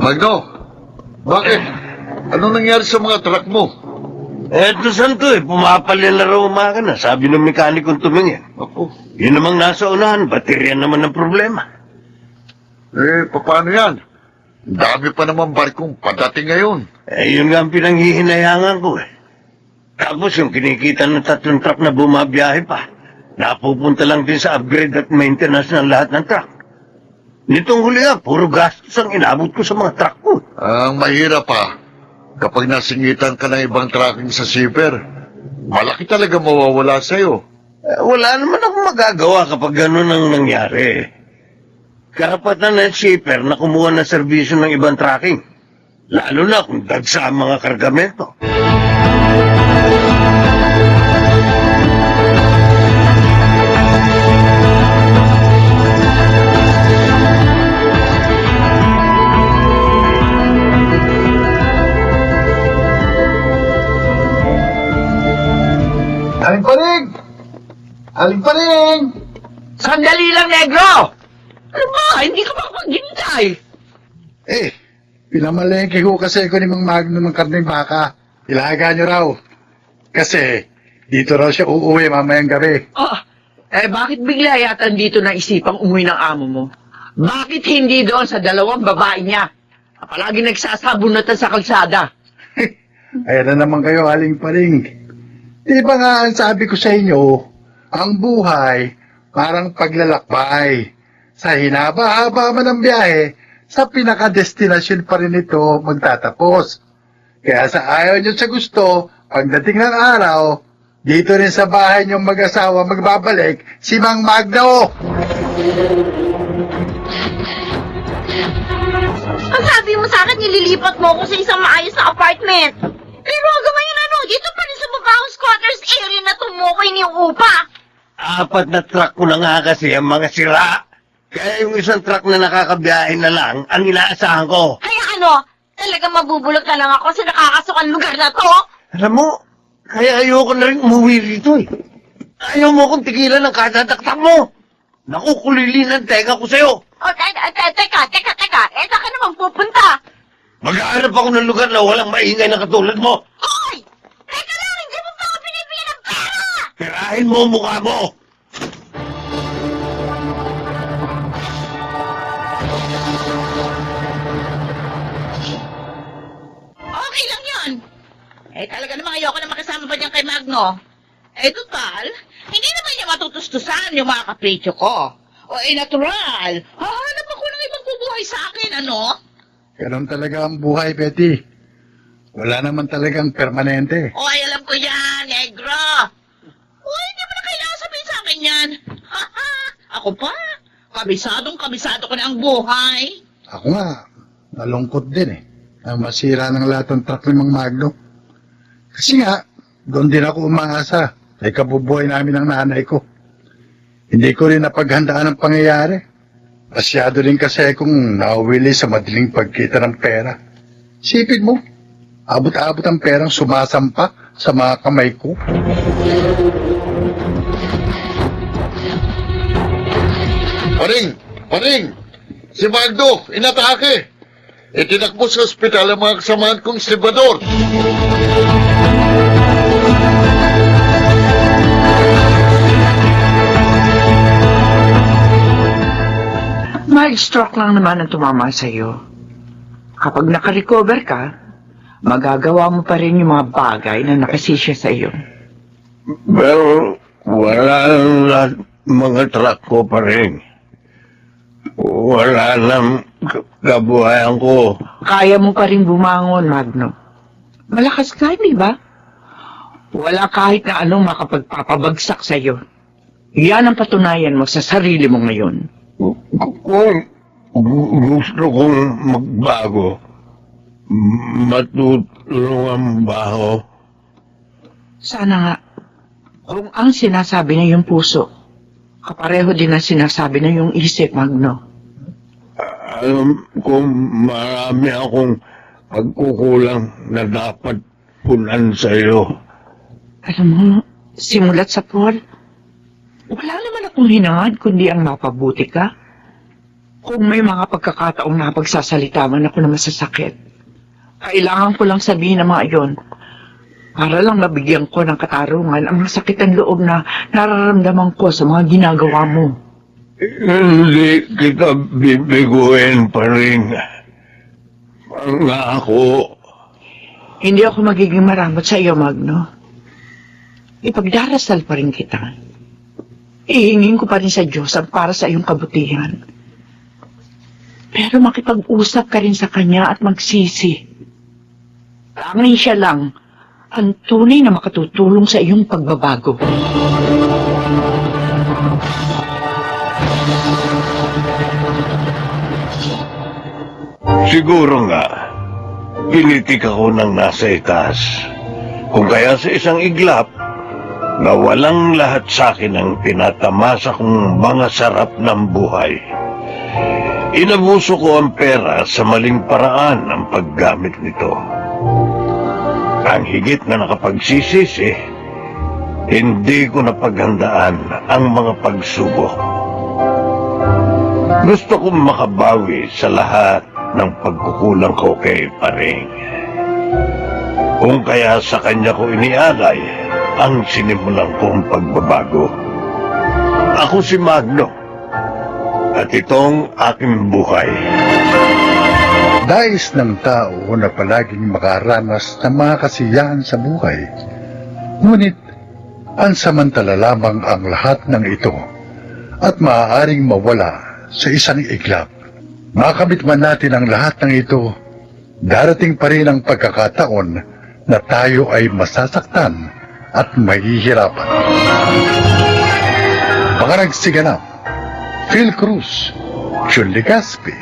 Magno, bakit? Anong nangyari sa mga truck mo? Eto santo pumapalya na raw umaga na, sabi ng mekanikong tumingin. Ako. Yun namang nasa unahan, baterya naman ang problema. Paano yan? Ang dami pa naman barkong padating ngayon. Yun nga ang pinanghihinayangan ko Tapos yung kinikita ng 3 truck na bumabiyahe pa, napupunta lang din sa upgrade at maintenance ng lahat ng truck. Nitong huli puro gastos ang inabot ko sa mga truck ko. Ang mahirap pa, kapag nasingitan ka ng ibang trucking sa shipper, malaki talaga mawawala sa'yo. Wala naman akong magagawa kapag gano'n ang nangyari. Karapatan ng shipper na kumuha ng serbisyo ng ibang trucking. Lalo na kung dagsa ang mga kargamento. Aling Paring! Aling Paring! Sandali lang, negro! Ano ba? Hindi ka mapaghintay. Pinamalengke ko kasi ko ni Mang Magno ng karneng baka. Ilaga nyo raw. Kasi, dito raw siya uuwi mamayang gabi. Bakit bigla yata dito na isipang umuwi ng amo mo? Bakit hindi doon sa 2 babae niya? Palagi nagsasabunatan sa kalsada. Ayan na naman kayo, Aling Paring. Di ba nga ang sabi ko sa inyo, ang buhay parang paglalakbay. Sa hinaba-haba man ang biyahe, sa pinakadestinasyon pa rin ito magtatapos. Kaya sa ayaw nyo sa gusto, pagdating ng araw, dito rin sa bahay nyong mag-asawa magbabalik si Mang Magno. Ang sabi mo sa akin, nililipat mo ako sa isang maayos na apartment. Pero hanggang ngayon dito pa rin sa mabahong squatters area na tumukoy niyong upa. 4 na truck ko na nga kasi ang mga sira. Kaya yung isang truck na nakakabiyahe na lang ang inaasahan ko. Kaya talagang mabubulok na lang ako sa nakakasukan lugar na to. Alam mo, kaya ayoko na rin umuwi rito Ayaw mo akong tigilan ng kadadaktak mo. Nakukulili ng tenga ko sa'yo. Teka. Saan ka naman pupunta? Mag-aanap ako ng lugar na walang maingay na katulad mo. Hoy! Teka lang, hindi mo pa ako binibigyan ng pera! Tirahin mo ang mukha mo. Okay lang yun. Eh, talaga namang ayoko na makasama pa dyan kay Magno. Eh, total, hindi naman niya matutustusan yung mga kapritsyo ko. O, natural. Hahanap ako ng ibang bubuhay sa akin, ano? Ganon talaga ang buhay, Betty. Wala naman talagang permanente. Oy, alam ko yan, negro. Oy, hindi mo na kailangan sabihin sa akin yan. Ako pa, kabisado ko na ang buhay. Ako nga, nalungkot din eh. Ang masira ng lahat ng truck ni Mang Magno. Kasi nga, doon din ako umaasa sa ikabubuhay namin ng nanay ko. Hindi ko rin napaghandaan ang pangyayari. Masyado rin kasi akong nauwili sa madaling pagkita ng pera. Sipin mo, abot-abot ang perang sumasampa sa mga kamay ko. Paring! Si Magno, inatake! Itinakbo sa ospital ang mga kasamahan kong estibador. Mild stroke lang naman ang tumama sa'yo. Kapag nakarecover ka, magagawa mo pa rin yung mga bagay na nakasisya sa iyo. Pero wala na mga truck ko pa rin. Wala na kabuhayan ko. Kaya mo pa rin bumangon, Magno. Malakas ka, di ba? Wala kahit na anong makapagpapabagsak sa iyo. Yan ang patunayan mo sa sarili mo ngayon. Kung gusto kong magbago, matutulungan ba ako? Sana nga, kung ang sinasabi na yung puso, kapareho din ang sinasabi na yung isip, Magno. Alam ko marami akong pagkukulang na dapat punan sa iyo. Alam mo, simulat sa Paul, wala naman akong hinangad kundi ang mapabuti ka. Kung may mga pagkakataong napagsasalita man ako na masasakit, kailangan ko lang sabihin ang mga iyon para lang mabigyan ko ng katarungan ang masakit ang loob na nararamdaman ko sa mga ginagawa mo. Hindi kita bibiguin pa rin. Pangako. Hindi ako magiging maramot sa iyo, Magno. Ipagdarasal pa rin kita. Ihingin ko pa rin sa Diyos ang para sa iyong kabutihan. Pero makipag-usap ka rin sa Kanya at magsisi. Tanging siya lang ang tunay na makatutulong sa iyong pagbabago. Siguro nga, pinitik ako ng nasa itaas. Kung kaya sa isang iglap, na walang lahat sa akin ang tinatamasa kong mga sarap ng buhay. Inabuso ko ang pera sa maling paraan ang paggamit nito. Ang higit na nakapagsisisi, hindi ko napaghandaan ang mga pagsubok. Gusto kong makabawi sa lahat ng pagkukulang ko kay Paring. Kung kaya sa kanya ko inialay ang sinimulan kong pagbabago. Ako si Magno, at itong aking buhay. Dais ng tao na palaging makaranas ng mga kasiyahan sa buhay. Ngunit, pansamantala lamang ang lahat ng ito at maaaring mawala sa isang iglap. Makamit man natin ang lahat ng ito, darating pa rin ang pagkakataon na tayo ay masasaktan at mahihirapan. Mga nagsiganap, Phil Cruz, Jun Legaspi,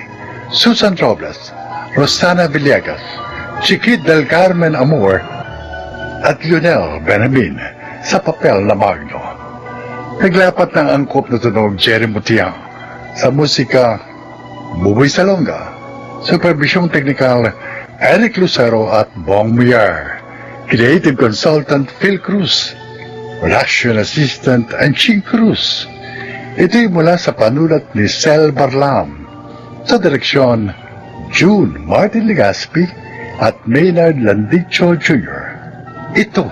Susan Robles, Rosana Villegas, Chiquit del Carmen Amor, at Lionel Benjamin sa papel na Magno. Naglapat ng angkop na tunog Jerry Mutiang sa musika Buboy Salonga, supervisyong teknikal Eric Lucero at Bong Muyar, creative consultant Phil Cruz, production assistant Anching Cruz. Ito'y mula sa panulat ni Sel Barlam, sa direksyon June Martin Legaspi at Maynard Landicho Jr. Ito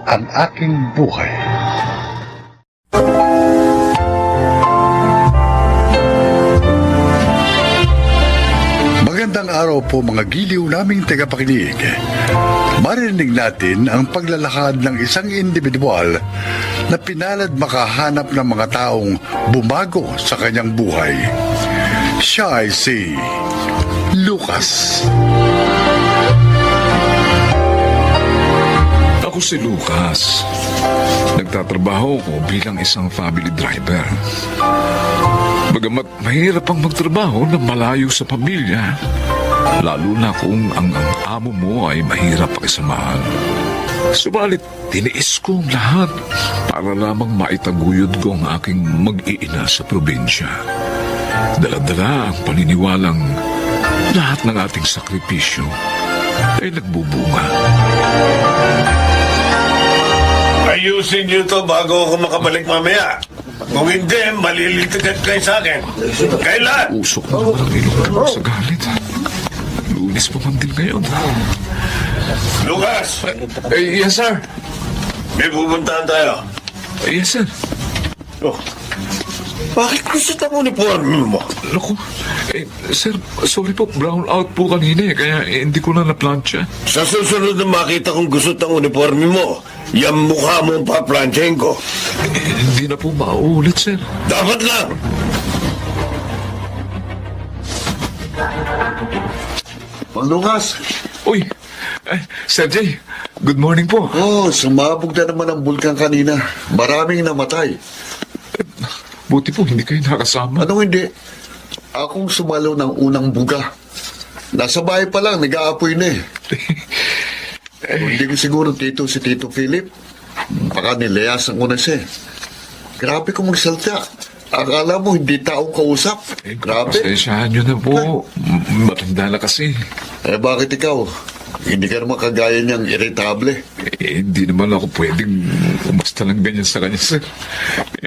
ang aking buhay. araw po mga giliw naming tagapakinig, marinig natin ang paglalakad ng isang individual na pinalad makahanap ng mga taong bumago sa kanyang buhay. Siya ay si Lucas. Ako si Lucas. Nagtatrabaho ko bilang isang family driver. Bagamat mahirap ang magtrabaho na malayo sa pamilya, lalo na kung ang amo mo ay mahirap pakisamahan. Subalit, tiniis ko ang lahat para lamang maitaguyod ko ang aking mag-iina sa probinsya. Dala-dala ang paniniwalang lahat ng ating sakripisyo ay nagbubunga. Ayusin niyo to bago ako makabalik mamaya. Kung hindi, malilitigat kayo sa akin. Kailan? Usok na naman ang ilong mo sa galit. Lunis pa man din ngayon. Lucas! Yes, sir. May pupuntahan tayo. Yes, sir. Oh. Bakit gusto ang uniforme mo? Naku, sir, sorry po, brown out po kanina kaya hindi ko na na-plancha. Sa susunod na makita kong gusto ang uniforme mo, yung mukha mo ang paplansyahin ko. Hindi na po mauulit, sir. Dapat lang! Mang Lucas, Uy, Sir Jay, good morning po. sumabog na naman ang bulkan kanina. Maraming namatay. Buti po, hindi kayo nakasama. Anong hindi? Akong sumalo ng unang buga. Nasa bahay pa lang, nag-aapoy na eh. Hindi ko siguro si Tito Philip. Baka nilayas ang una siya. Grabe kong magsalta. Akala mo hindi taong kausap. Grabe. Pasensyahan nyo na po. Matanda na kasi. Bakit ikaw? Hindi ka naman kagaya niyang irritable. Hindi naman ako pwedeng umasta lang ganyan sa kanya, sir.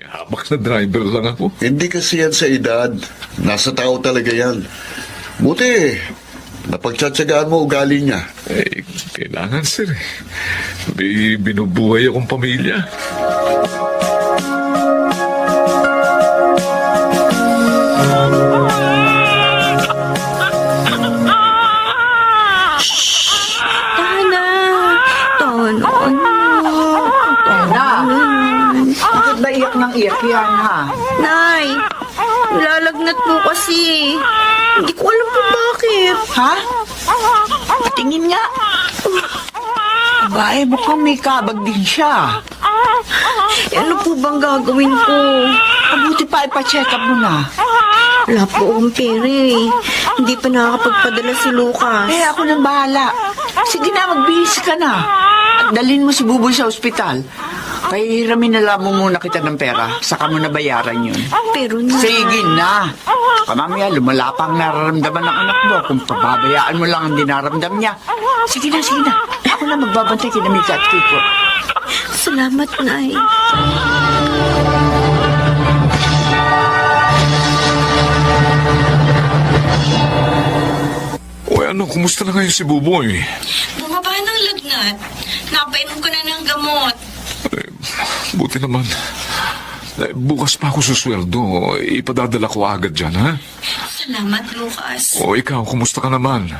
Habak na driver lang ako. Hindi kasi yan sa edad. Nasa tao talaga yan. Buti, napagtsatsagaan mo ugali niya. Kailangan, sir. May binubuhay akong pamilya. Bakit ba iyak ng iyak yan, ha? Nay, nilalagnat po kasi. Hindi ko alam po bakit. Ha? Patingin nga. Aba, mukhang may kabag din siya. Ano po bang gagawin ko? Mabuti pa ipa-check up mo na. Wala po akong pera eh. Hindi pa nakakapagpadala si Lucas. Ako nang bahala. Sige na, magbihis ka na. At dalhin mo si Buboy sa ospital. Pahihiramin na lang mo muna kita ng pera. Saka mo na bayaran yun. Pero na. Sige na. Mamaya, lumala pa ang nararamdaman ng anak mo kung pababayaan mo lang ang dinaramdam niya. Sige na, sige na. Ako na magbabantay kina Mika at Kiko. Salamat, Nay. Uy, kumusta na ngayon si Buboy? Bumaba ng lagnat. Napainom ko na ng gamot. Buti naman. Bukas pa ako susweldo. Ipadadala ko agad dyan, ha? Salamat, Lucas. O ikaw, kumusta ka naman?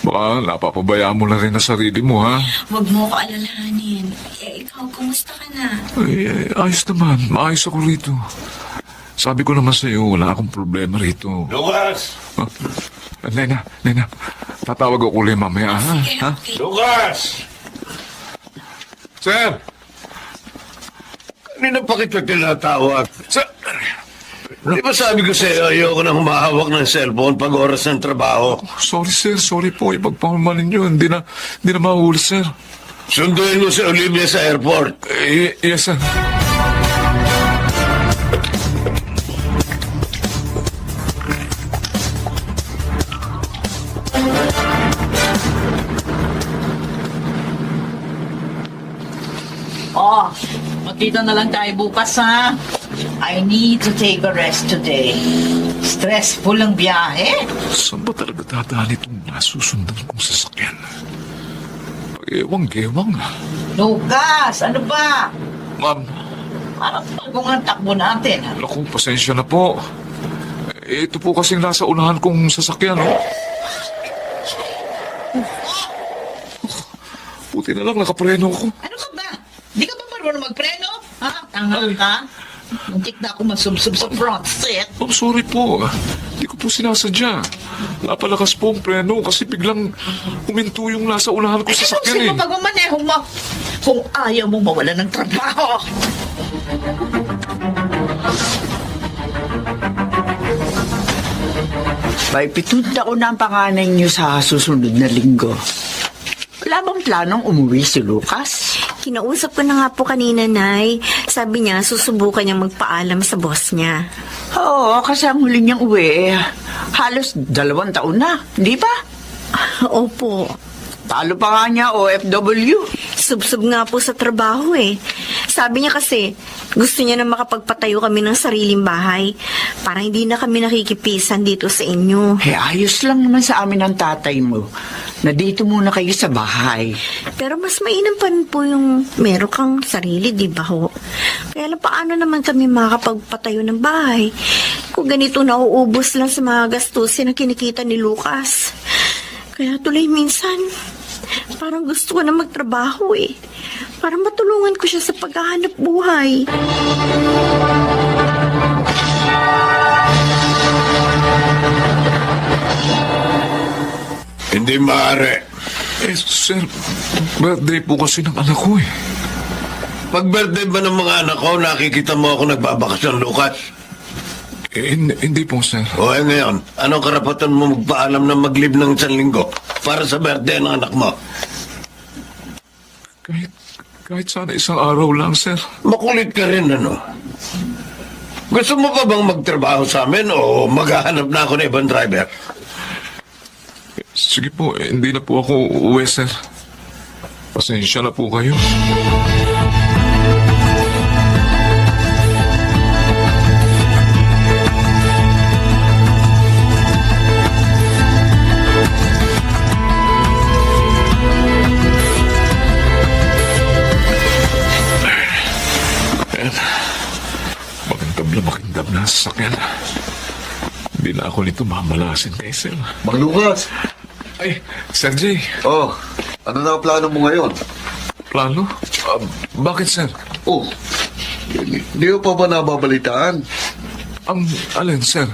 Baka napapabayaan mo na rin ang sarili mo, ha? Huwag mo ko alalahanin. Ikaw, kumusta ka na? Ayos naman. Maayos ako rito. Sabi ko naman sa'yo, wala akong problema rito. Lucas! Nena, tatawag ako ulit mamaya, ha? Ha? Lucas! Sir! Kanina pa kita tinatawag. Sir! Di ba sabi ko sa'yo, ayoko nang humahawak ng cellphone pag oras ng trabaho? Sorry, sir. Sorry po. Ipagpamanin nyo. Hindi na mahuli, sir. Sunduin mo si Olivia sa airport. Yes, sir. Oh, magkita na lang tayo bukas, ha? I need to take a rest today. Stressful ang biyahe. Saan ba talaga dadaan itong nasusundan kong sasakyan? Pag-ewang-gewang. Lucas, ano ba? Ma'am, Parang bagong ang takbo natin, ha? naku, pasensya na po. Ito po kasing nasa unahan kong sasakyan, oh. Buti na lang nakapreno ko. Ano ka ba? Di ka ba marunong magpreno? Ha? Tangal ka? Muntik na ako masubsob sa front seat. Oh, sorry po. Hindi ko po sinasadya. Napalakas po ang preno kasi biglang huminto yung nasa unahan ko sa sakyan Ayusin mo pagmamaneho mo kung ayaw mong mawala ng trabaho. May 7 taon na ang panganay niyo sa susunod na linggo. Wala bang planong umuwi si Lucas? Kinausap ko na nga po kanina, Nay. Sabi niya, susubukan niyang magpaalam sa boss niya. Oo, kasi ang huli niyang uwi, halos 2 taon na, di ba? Opo. Talo pa nga niya OFW. Subsob nga po sa trabaho eh. Sabi niya kasi, gusto niya na makapagpatayo kami ng sariling bahay para hindi na kami nakikipisan dito sa inyo. Eh, ayos lang naman sa amin ang tatay mo na dito muna kayo sa bahay. Pero mas mainam pa rin po yung meron kang sarili, di ba ho? Kaya lang paano naman kami makakapagpatayo ng bahay kung ganito nauubos lang sa mga gastusin na kinikita ni Lucas. Kaya tuloy minsan, parang gusto ko na magtrabaho eh. Para matulungan ko siya sa paghahanap buhay. Hindi maaari. Eh, sir, birthday po kasi ng anak ko eh. Pag birthday ba ng mga anak ko, nakikita mo ako nagbabakasyon, Lucas? Eh, hindi po, sir. O ngayon, anong karapatan mo magpaalam na mag-leave ng 1 linggo para sa birthday ng anak mo? Kahit sana isang araw lang, sir. Makulit ka rin, ano? Gusto mo pa bang magtrabaho sa amin o maghahanap na ako ng ibang driver? Sige po, hindi na po ako uuwi, sir. Pasensya na po kayo. Makindab na sa sasakyan. Hindi na ako nito mamalasin kay sir. Mang Lucas! Ay, Sir Jay. Oh, ano na ang plano mo ngayon? Plano? Bakit, sir? Oh, di ko pa ba nababalitaan? Ang alin, sir?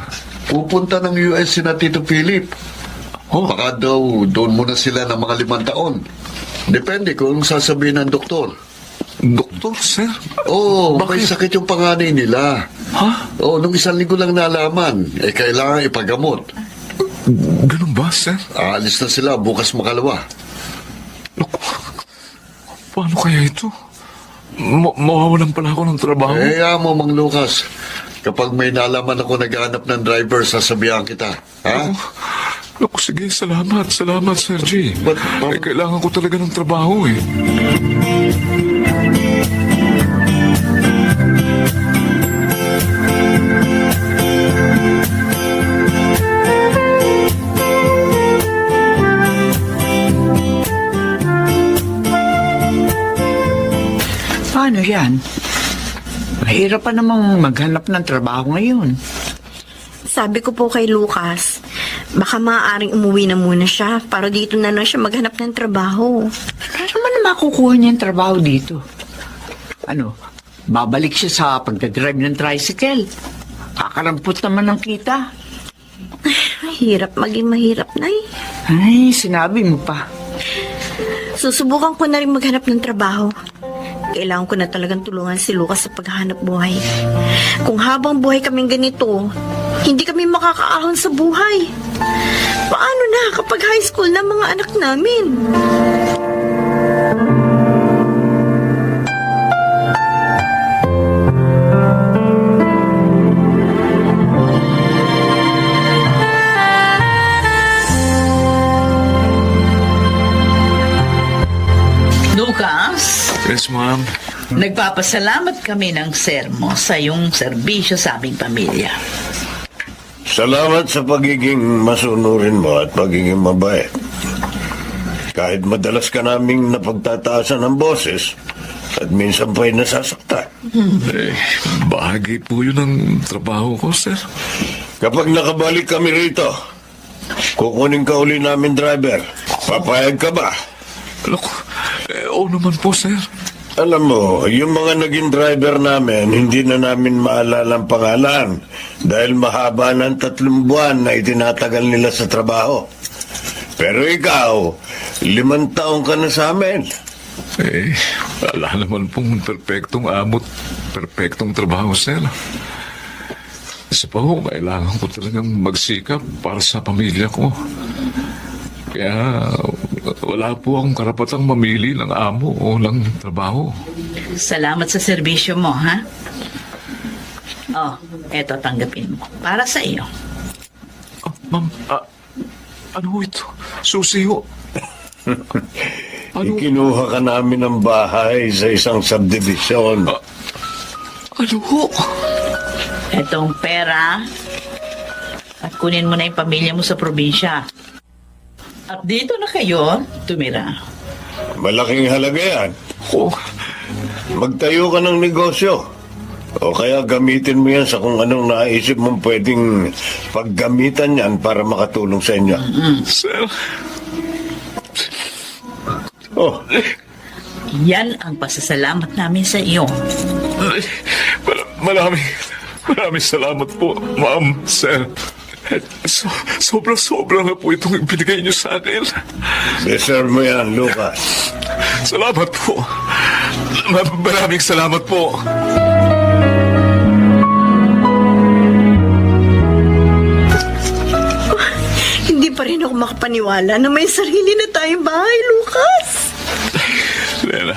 Pupunta ng US si na Tito Philip. Oh, Baka daw doon muna sila ng mga 5 taon. Depende kung sasabihin ng doktor. doktor, sir? Oo, may Bakit? sakit yung panganay nila. Ha? Oo, nung 1 linggo lang nalaman. Eh, kailangan ipagamot. Ganun ba, sir? Aalis na sila bukas makalawa. Naku, paano kaya ito? Mawawalan pala ako ng trabaho. Eh, mo, Mang Lucas. Kapag may nalaman ako naghahanap ng driver, sasabihan kita. Ha? Naku, sige, salamat. Salamat, Sir G. But- Eh, kailangan ko talaga ng trabaho eh. Paano yan? Mahirap pa namang maghanap ng trabaho ngayon. Sabi ko po kay Lucas, baka maaaring umuwi na muna siya para dito na lang siya maghanap ng trabaho. Ano man na makukuha niya yung trabaho dito? Ano, babalik siya sa pagdadrive ng tricycle. Kakarampot naman ng kita. Mahirap maging mahirap, Nay. Ay, sinabi mo pa. Susubukan ko na rin maghanap ng trabaho. Kailangan ko na talagang tulungan si Lucas sa paghahanap buhay. Kung habang buhay kaming ganito, hindi kami makakaahon sa buhay. Paano na kapag high school na mga anak namin? Lucas, Yes, ma'am. nagpapasalamat kami ng sermo sa iyong serbisyo sa aming pamilya. Salamat sa pagiging masunurin mo at pagiging mabait. Kahit madalas ka naming napagtataasan ng boses at minsan pa'y nasasaktan. Eh, bahagi po yun ng trabaho ko, sir. Kapag nakabalik kami rito, kukunin ka uli namin driver. Papayag ka ba? Look, Oo naman po, sir. Alam mo, yung mga naging driver namin, hindi na namin maalala ang pangalan dahil mahaba ng 3 buwan na itinatagal nila sa trabaho. Pero ikaw, 5 taong ka na sa amin. Wala naman pong perpektong amot, perpektong trabaho, sir. Isa pa ho, kailangan ko talagang magsikap para sa pamilya ko. Kaya wala po akong karapatang mamili ng amo o ng trabaho. Salamat sa serbisyo mo, ha? Oh, eto, tanggapin mo. Para sa iyo. Ma'am, ano ho ito? Susi ho. Ikinuha ka namin ng bahay sa isang subdivision. Ano ho? Etong pera. At kunin mo na yung pamilya mo sa probinsya. At dito na kayo tumira. Malaking halaga yan. Oh, Magtayo ka ng negosyo. O kaya gamitin mo yan sa kung anong naisip mong pwedeng paggamitan yan para makatulong sa inyo. sir. Oh, Yan ang pasasalamat namin sa iyo. Maraming salamat po, ma'am, sir. Sobra na po itong ibinigay niyo sa akin. deserve mo yan, Lucas. Salamat po. Maraming salamat po. Hindi pa rin ako makapaniwala na may sarili na tayong bahay, Lucas. Lena,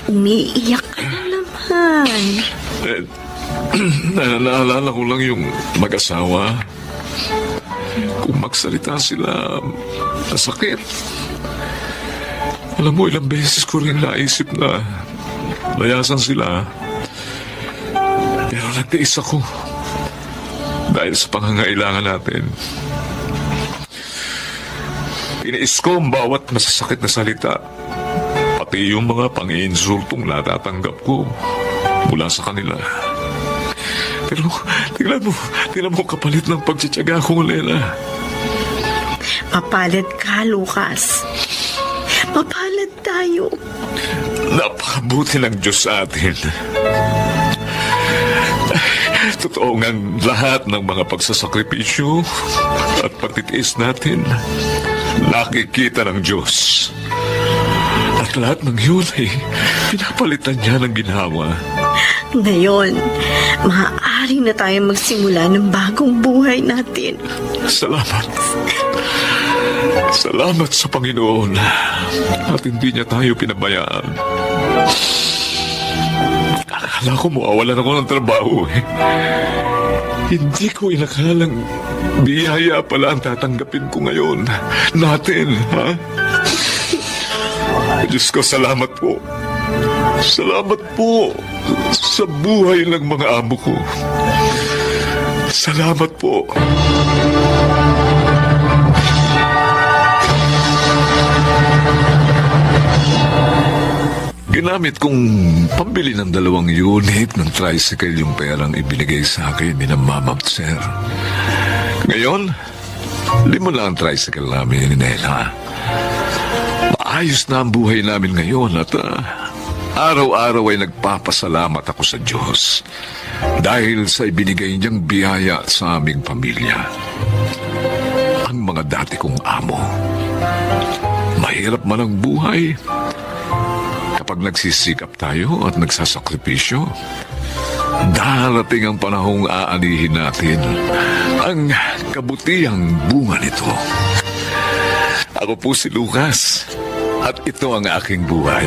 Umiiyak ka na naman. naalala ko lang yung mag-asawa. Kung magsalita sila, masakit. Alam mo, ilang beses ko rin naisip na layasan sila. Pero nagtiis ako dahil sa pangangailangan natin. Iniis ko ang bawat masasakit na salita, pati yung mga pang-iinsultong natatanggap ko mula sa kanila. Pero tingnan mo kapalit ng pagtsatsaga ko, Lena. Mapalit ka, Lucas. Mapalit tayo. Napakabuti ng Diyos sa atin. Totoo ngang lahat ng mga pagsasakripisyo at pagtitiis natin, nakikita ng Diyos. At lahat ng yun ay pinapalitan niya ng ginhawa. Ngayon, maaari na tayo magsimula ng bagong buhay natin. Salamat. Salamat sa Panginoon at hindi niya tayo pinabayaan. Akala ko mawawalan ako ng trabaho eh. Hindi ko inakalang biyaya pala ang tatanggapin ko ngayon. Natin, ha? Diyos ko, salamat po. Salamat po sa buhay ng mga amo ko. Salamat po. Ginamit kong pambili ng 2 unit ng tricycle yung perang ibinigay sa akin ni Mama at Sir. Ngayon, 5 na ang tricycle namin ni Nela. Maayos na ang buhay namin ngayon at araw-araw ay nagpapasalamat ako sa Diyos dahil sa ibinigay niyang biyaya sa aming pamilya. Ang mga dati kong amo. Mahirap man ang buhay, kapag nagsisikap tayo at nagsasakripisyo, darating ang panahong aanihin natin ang kabutihang bunga nito. Ako po si Lucas at ito ang aking buhay.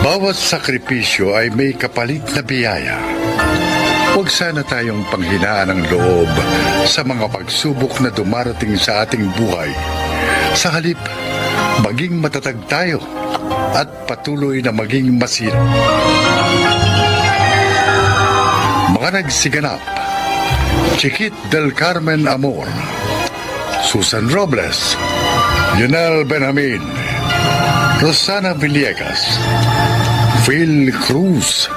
Bawat sakripisyo ay may kapalit na biyaya. Huwag sana tayong panghinaan ng loob sa mga pagsubok na dumarating sa ating buhay. Sa halip, maging matatag tayo at patuloy na maging masira. Mga nagsiganap: Chiquit del Carmen Amor, Susan Robles, Yunel Benjamin, Rosana Villegas, Phil Cruz,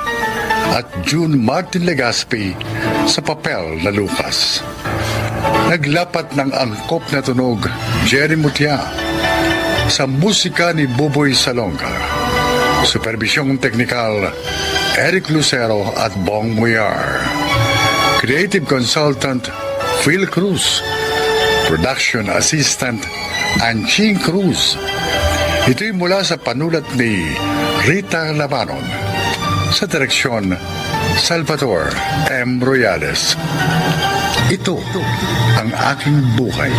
at June Martin Legaspi sa papel na Lucas. Naglapat ng angkop na tunog, Jerry Mutia, sa musika ni Buboy Salonga. Supervisyong teknikal, Eric Lucero at Bong Muyar. Creative Consultant, Phil Cruz. Production Assistant, Anching Cruz. Ito'y mula sa panulat ni Rita Labanon. Sa direksyon, Salvador M. Royales. Ito ang aking buhay.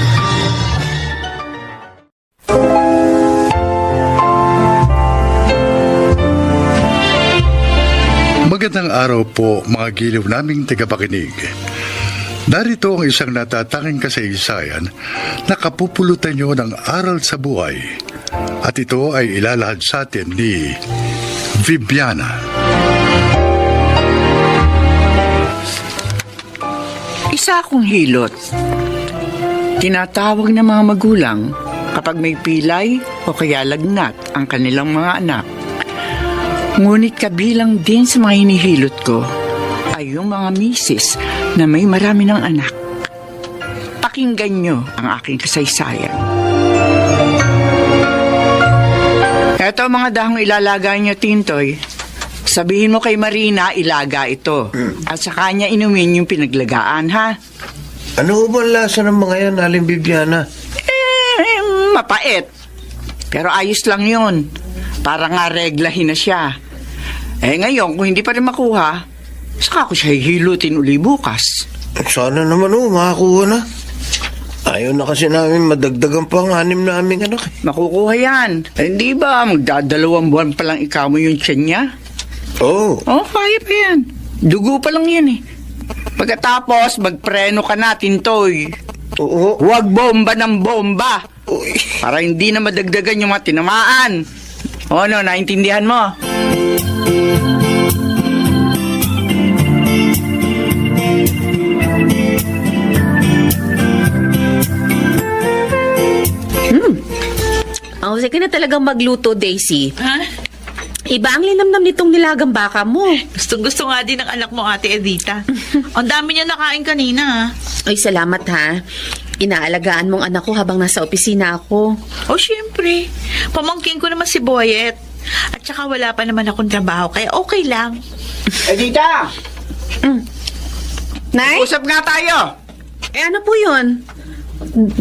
Magandang araw po mga giliw naming tagapakinig. Narito ang isang natatanging kasaysayan na kapupulutan nyo ng aral sa buhay. At ito ay ilalahad sa atin ni Viviana. Isa akong hilot. Tinatawag ng mga magulang kapag may pilay o kaya lagnat ang kanilang mga anak. Ngunit kabilang din sa mga hinihilot ko ay yung mga misis na may marami ng anak. Pakinggan nyo ang aking kasaysayan. Eto mga dahong ilalagay nyo, Tintoy. Sabihin mo kay Marina, ilaga ito. At sa kanya inumin yung pinaglagaan, ha? Ano ba ang lasa ng mga yan, Aling Bibiana? Mapait. Pero ayos lang yun. Para nga reglahin na siya. Ngayon, kung hindi pa rin makuha, saka ko siya hihilutin uli bukas. Sana naman makakuha na. Ayaw na kasi namin madagdagan pa ang 6 naming anak. Makukuha yan. Hindi ba, magdadalawang buwan pa lang ikaw mo yung tiyan niya? Oo. Oh, kaya pa yan. Dugo pa lang yan eh. Pagkatapos, magpreno ka na, Tintoy. Oo. Huwag bomba ng bomba. Uy. Para hindi na madagdagan yung mga tinamaan. O ano, naintindihan mo? Oh, sige na talagang magluto, Daisy. Ha? Iba ang linamnam nitong nilagang baka mo. Gusto nga din ng anak mo, Ate Edita. Ang dami niya nakain kanina, ha? Ay, salamat ha. Inaalagaan mong anak ko habang nasa opisina ako. O, syempre. Pamangkin ko naman si Boyet. At saka wala pa naman akong trabaho, kaya okay lang. Edita! Nay? Usap nga tayo! Ano po yun?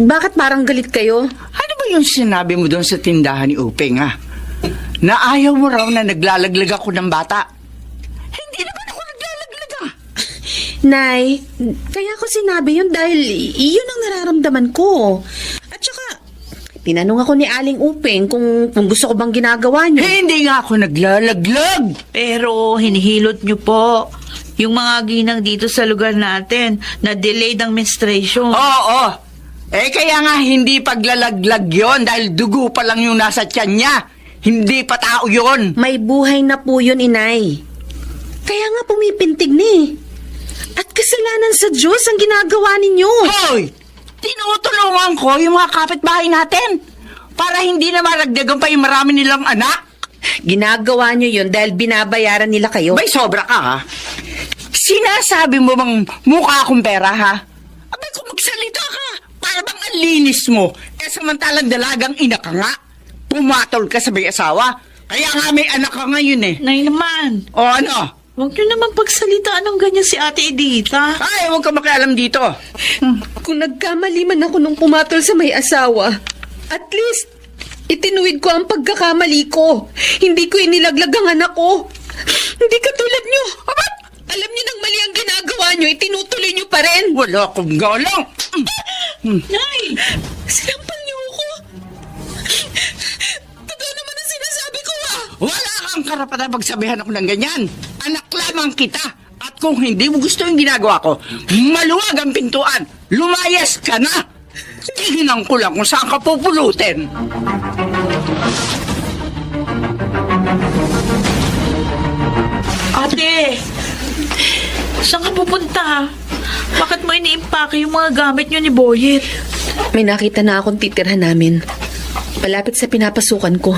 Bakit parang galit kayo? Ano ba yung sinabi mo doon sa tindahan ni Upeng, ha? Na ayaw mo raw na naglalaglag ako ng bata. Hindi naman ako naglalaglag, ha? Nay, kaya ko sinabi yun dahil iyon ang nararamdaman ko. At saka, tinanong ako ni Aling Upeng kung gusto ko bang ginagawa niyo. Hindi nga ako naglalaglag. Pero hinihilot niyo po yung mga ginang dito sa lugar natin na delayed ang menstruation. Oo. Kaya nga hindi paglalaglag yon dahil dugo pa lang yung nasa tiyan niya. Hindi pa tao yon. May buhay na po yun, Inay. Kaya nga pumipintig ni. At kasalanan sa Diyos ang ginagawa ninyo. Hoy! Tinutulungan ko yung mga kapitbahay natin para hindi na maragdagan pa yung marami nilang anak. Ginagawa nyo yun dahil binabayaran nila kayo. Bay, sobra ka, ha? Sinasabi mo bang mukha akong pera, ha? Abay, kung magsalita ka, para bang ang linis mo, samantalang dalagang ina ka nga, pumatol ka sa may asawa, kaya nga may anak ka ngayon eh. Nay naman, O ano? huwag niyo naman pagsalitaan ng ganyan si Ate Edita. Ay, huwag ka makialam dito. Kung nagkamali man ako nung pumatol sa may asawa, at least, itinuwid ko ang pagkakamali ko. Hindi ko inilaglag ang anak ko. Hindi katulad nyo. Abat! Alam nyo nang mali ang ginagawa nyo, itinutuloy nyo pa rin. Wala akong galang. Nay! Sinampal nyo ako. Totoo naman ang sinasabi ko, ah. Wala kang karapatan pagsabihan ako ng ganyan. Anak lamang kita. At kung hindi mo gusto yung ginagawa ko, maluwag ang pintuan. Lumayas ka na. Tingnan ko lang kung saan ka pupulutin. Ate! Saan ka pupunta? Bakit mo iniimpake yung mga gamit niyo ni Boyet? May nakita na akong titirhan namin. Malapit sa pinapasukan ko.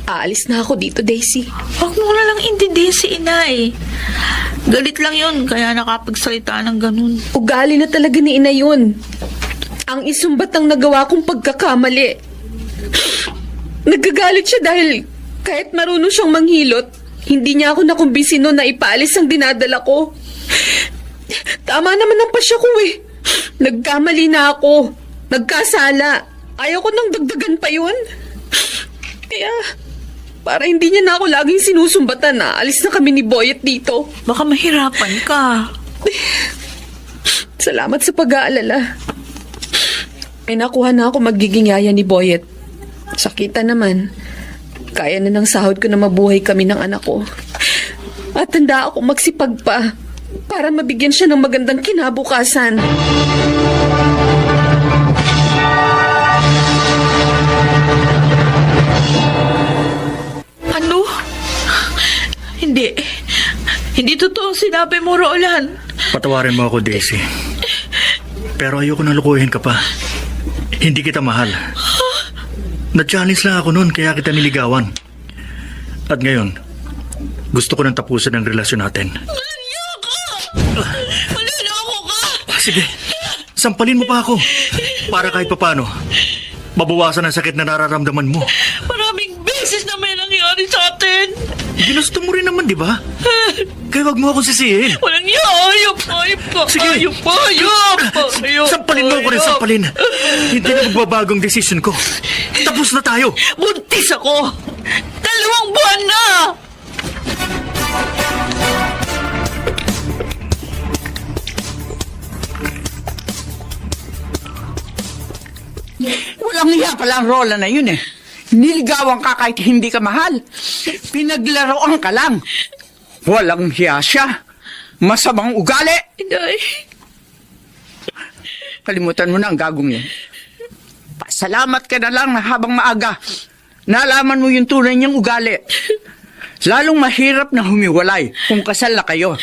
Aalis na ako dito, Daisy. Huwag mo na lang intindihin si Inay. Galit lang yun, kaya nakapagsalita ng ganun. Ugali na talaga ni Ina yun. Ang isumbat ang nagawa kong pagkakamali. Nagagalit siya dahil kahit marunong siyang manghilot, hindi niya ako nakumbisi noon na ipaalis ang dinadala ko. Tama naman ang pasya ko eh. Nagkamali na ako. Nagkasala. Ayaw ko nang dagdagan pa yun. Kaya, para hindi niya na ako laging sinusumbatan na alis na kami ni Boyet dito. Baka mahirapan ka. Salamat sa pag-aalala. May nakuha na ako magiging yaya ni Boyet. Sakita naman. Kaya na ng sahod ko na mabuhay kami ng anak ko. At handa ako magsipag pa para mabigyan siya ng magandang kinabukasan. Ano? Hindi. Hindi totoo sinabi mo, Roland. Patawarin mo ako, Daisy. Pero ayoko na lukuhin ka pa. Hindi kita mahal. Na-challenge lang ako noon kaya kita niligawan. At ngayon, gusto ko nang tapusin ang relasyon natin. Mananako ka! Sige, sampalin mo pa ako. Para kahit papano, mabawasan ang sakit na nararamdaman mo. Maraming beses na may nangyari sa atin. Ginusto mo rin naman, di ba? Kaya wag mo akong sisihin. Walang ayop ka. Sige. Ayop. Sampalin mo ako rin, sampalin. Hindi na magbabagong desisyon ko. Tapos na tayo. Buntis ako. 2 buwan na. Walang iya pala ang Roland na yun eh. Niligawan ka kahit hindi ka mahal. Pinaglaroan ka lang. Walang hiya siya. Masamang ugali. Inay. Kalimutan mo na ang gagong yan. Pasalamat ka na lang na habang maaga. Nalaman mo yung tunay niyang ugali. Lalong mahirap na humiwalay kung kasal na kayo.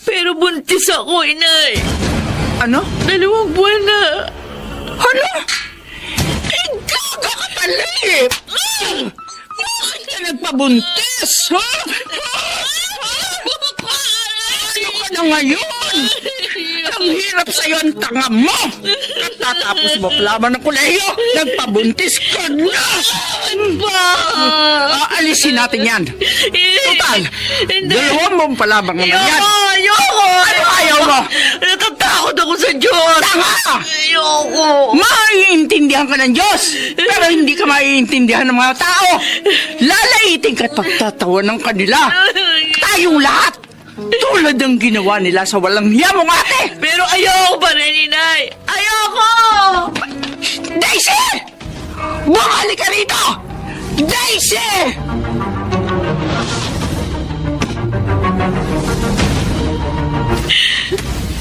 Pero buntis ako, inay. Ano? 2 buwan na. Ano? Gaga ka palip! Bakit ka nagpabuntis? Ha? Ano ka na ngayon? Ang hirap sa'yo ang tanga mo! Katatapos mo palaman ng kolehiyo, nagpabuntis ka na! Aalisin natin yan. Total, 2 mong palabang naman yan. Ayoko! Ano ayaw mo? Natatakot ako sa Diyos! Tanga! Ayoko! Maiintindihan ka ng Diyos, pero hindi ka maiintindihan ng mga tao. Lalaitin ka at pagtatawa ng kanila. Tayong lahat, tulad ng ginawa nila sa walang hiya mong ate. Pero ayoko pa rin, inay! Ayoko! Daisy! Bumalik ka rito! Daisy!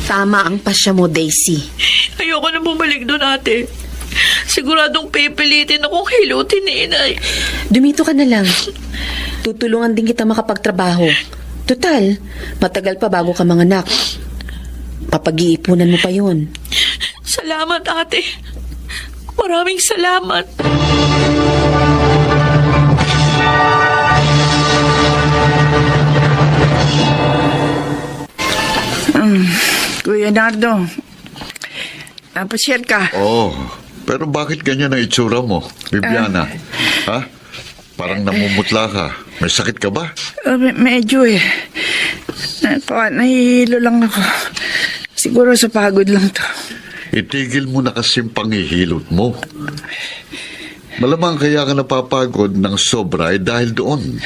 Tama ang pasya mo, Daisy. Ayoko na bumalik doon, ate. Siguradong pipilitin akong hilutin ni inay. Dumito ka na lang. Tutulungan din kita makapagtrabaho. Total, matagal pa bago ka manganak. Papag-iipunan mo pa yun. Salamat, ate. Maraming salamat. Kuya Nardo, napasyal ka. Oh, pero bakit ganyan ang itsura mo, Bibiana? Ha? Parang namumutla ka. May sakit ka ba? Medyo eh. Nahihilo lang ako. Siguro sa pagod lang to. Itigil mo na kasing pangihilot mo. Malamang kaya ka napapagod ng sobra dahil doon.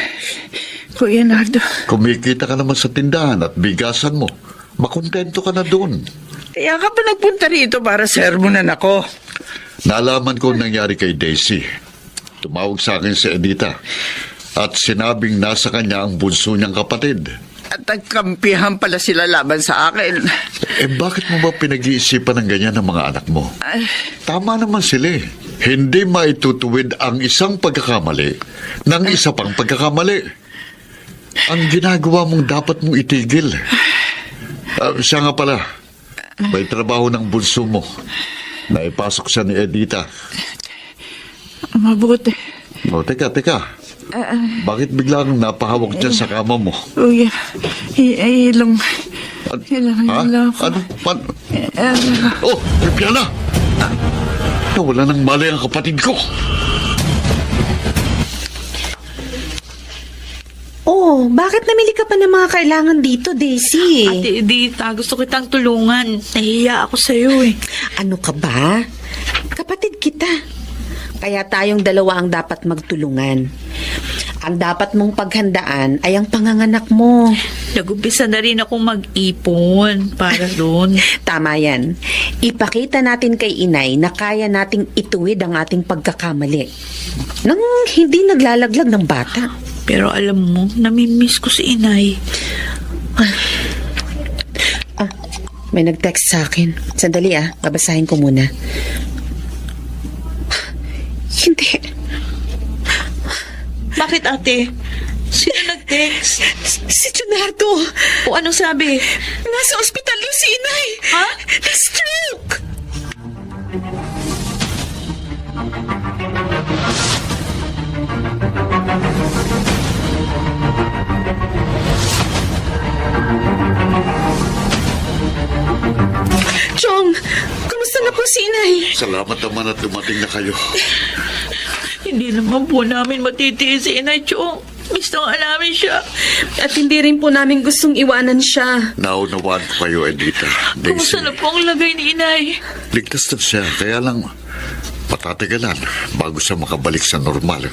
Kuya Nardo. Kumikita ka naman sa tindahan at bigasan mo. Makontento ka na doon. Kaya ka pa nagpunta rito para sermonan ako. Nalaman ko ang nangyari kay Daisy. Tumawag sa akin si Edita at sinabing nasa kanya ang bunso niyang kapatid. At nagkampihan pala sila laban sa akin. Bakit mo ba pinag-iisipan ng ganyan ng mga anak mo? Tama naman sila. Hindi maitutuwid ang isang pagkakamali ng isa pang pagkakamali. Ang ginagawa mong dapat mong itigil. Siya nga pala, may trabaho ng bunso mo. Naipasok siya ni Edita. Mabuti. Teka. Bakit biglang napahawak dyan sa kama mo? Kuya, ilong. Ano? Oh, Bibiana! Nawala ng malay ang kapatid ko. Oh, bakit namili ka pa ng mga kailangan dito, Daisy? Ate Edita, gusto kitang tulungan. Nahihiya ako sa'yo eh. Ano ka ba? Kapatid kita. Kaya tayong dalawa ang dapat magtulungan. Ang dapat mong paghandaan ay ang panganganak mo. Nag-umpisa na rin akong mag-ipon para doon. Tama yan. Ipakita natin kay inay na kaya nating ituwid ang ating pagkakamali. Nang hindi naglalaglag ng bata. Pero alam mo, namimiss ko si inay. May nag-text sa akin. Sandali babasahin ko muna. Hindi. Bakit ate? Sino nag-text? Si Junardo! O anong sabi? Nasa ospital yung si inay! Ha? Na-stroke! Chong, kumusta na po si inay? Salamat naman at dumating na kayo. Hindi naman po namin matitiis si inay, Chong. Gusto nga namin siya. At hindi rin po namin gustong iwanan siya. Naunawaan ko kayo, Edita. Kumusta Daisy, na po ang lagay ni inay? ligtas na siya. Kaya lang, patatagalan bago siya makabalik sa normal.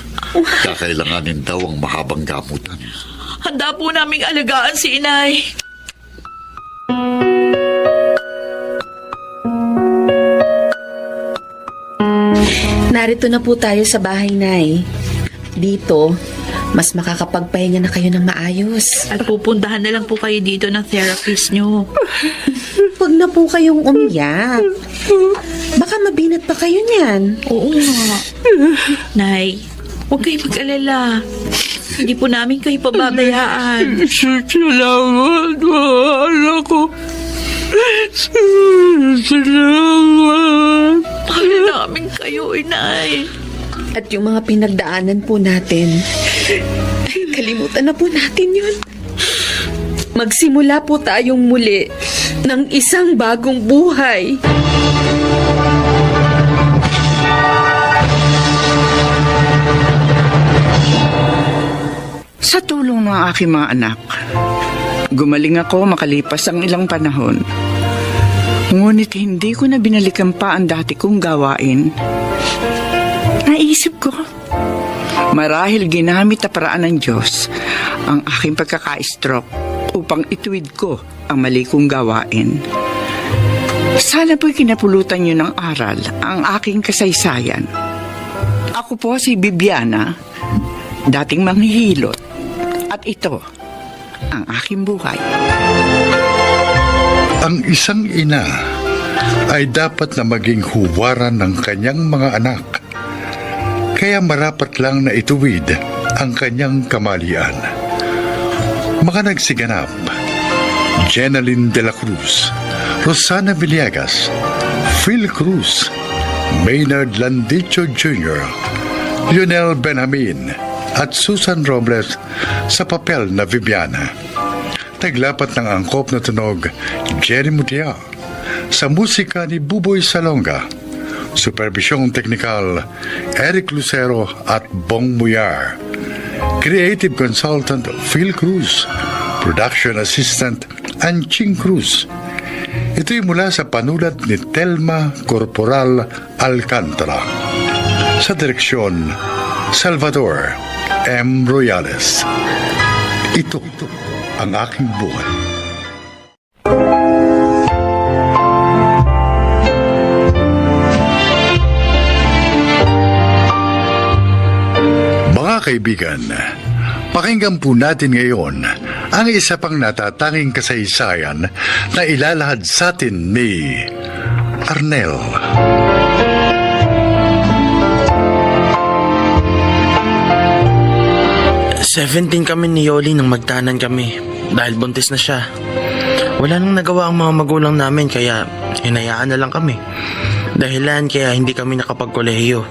Kakailanganin daw ang mahabang gamutan. Handa po naming alagaan si inay. Narito na po tayo sa bahay, Nay. Dito, mas makakapagpahinga na kayo ng maayos. At pupuntahan na lang po kayo dito ng therapist nyo. Huwag na po kayong umiyak. Baka mabinat pa kayo niyan. Oo nga. Nay, huwag kayo mag-alala. Hindi po namin kayo pababayaan. Salamat, mahal ko. Salamat. Mahal namin kayo, inay. At yung mga pinagdaanan po natin, kalimutan na po natin yun. Magsimula po tayong muli ng isang bagong buhay. Sa tulong ng aking mga anak, gumaling ako makalipas ang ilang panahon. Ngunit hindi ko na binalikan pa ang dati kong gawain. Naisip ko, marahil ginamit na paraan ng Diyos ang aking pagkaka-stroke upang ituwid ko ang mali kong gawain. Sana po'y kinapulutan niyo ng aral ang aking kasaysayan. Ako po si Bibiana, dating manghihilot. At ito, ang aking buhay. Ang isang ina ay dapat na maging huwaran ng kanyang mga anak. Kaya marapat lang na ituwid ang kanyang kamalian. Mga nagsiganap: Jenaline de la Cruz, Rosana Villegas, Phil Cruz, Maynard Landicho Jr., Lionel Benjamin, at Susan Robles sa papel na Viviana. Taglapat ng angkop na tunog, Jerry Mutia. Sa musika ni Buboy Salonga. Supervisyong teknikal, Eric Lucero at Bong Muyar. Creative consultant, Phil Cruz. Production assistant, Anching Cruz. Ito'y mula sa panulat ni Telma Corporal Alcantara. Sa direksyon, Salvador M. Royales. Ito ang aking buhay. Mga kaibigan, pakinggan po natin ngayon ang isa pang natatanging kasaysayan na ilalahad sa atin ni Arnel. Seventeen kami ni Yoli nang magtanan kami dahil buntis na siya. Wala nang nagawa ang mga magulang namin kaya hinayaan na lang kami. Dahilan kaya hindi kami nakapagkolehiyo.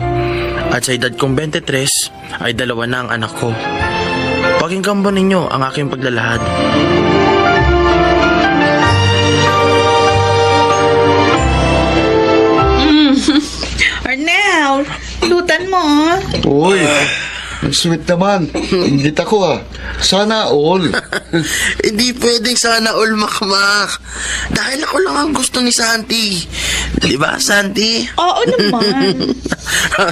At sa edad kong 23 ay 2 na ang anak ko. Pakinggan po ninyo ang aking paglalahad. Arnel, lutan mo. Uy, Ang sweet naman. Ingit ako Sana all. Hindi pwedeng sana all, Makmak. Dahil ako lang ang gusto ni Santi. Di ba, Santi? Oo naman.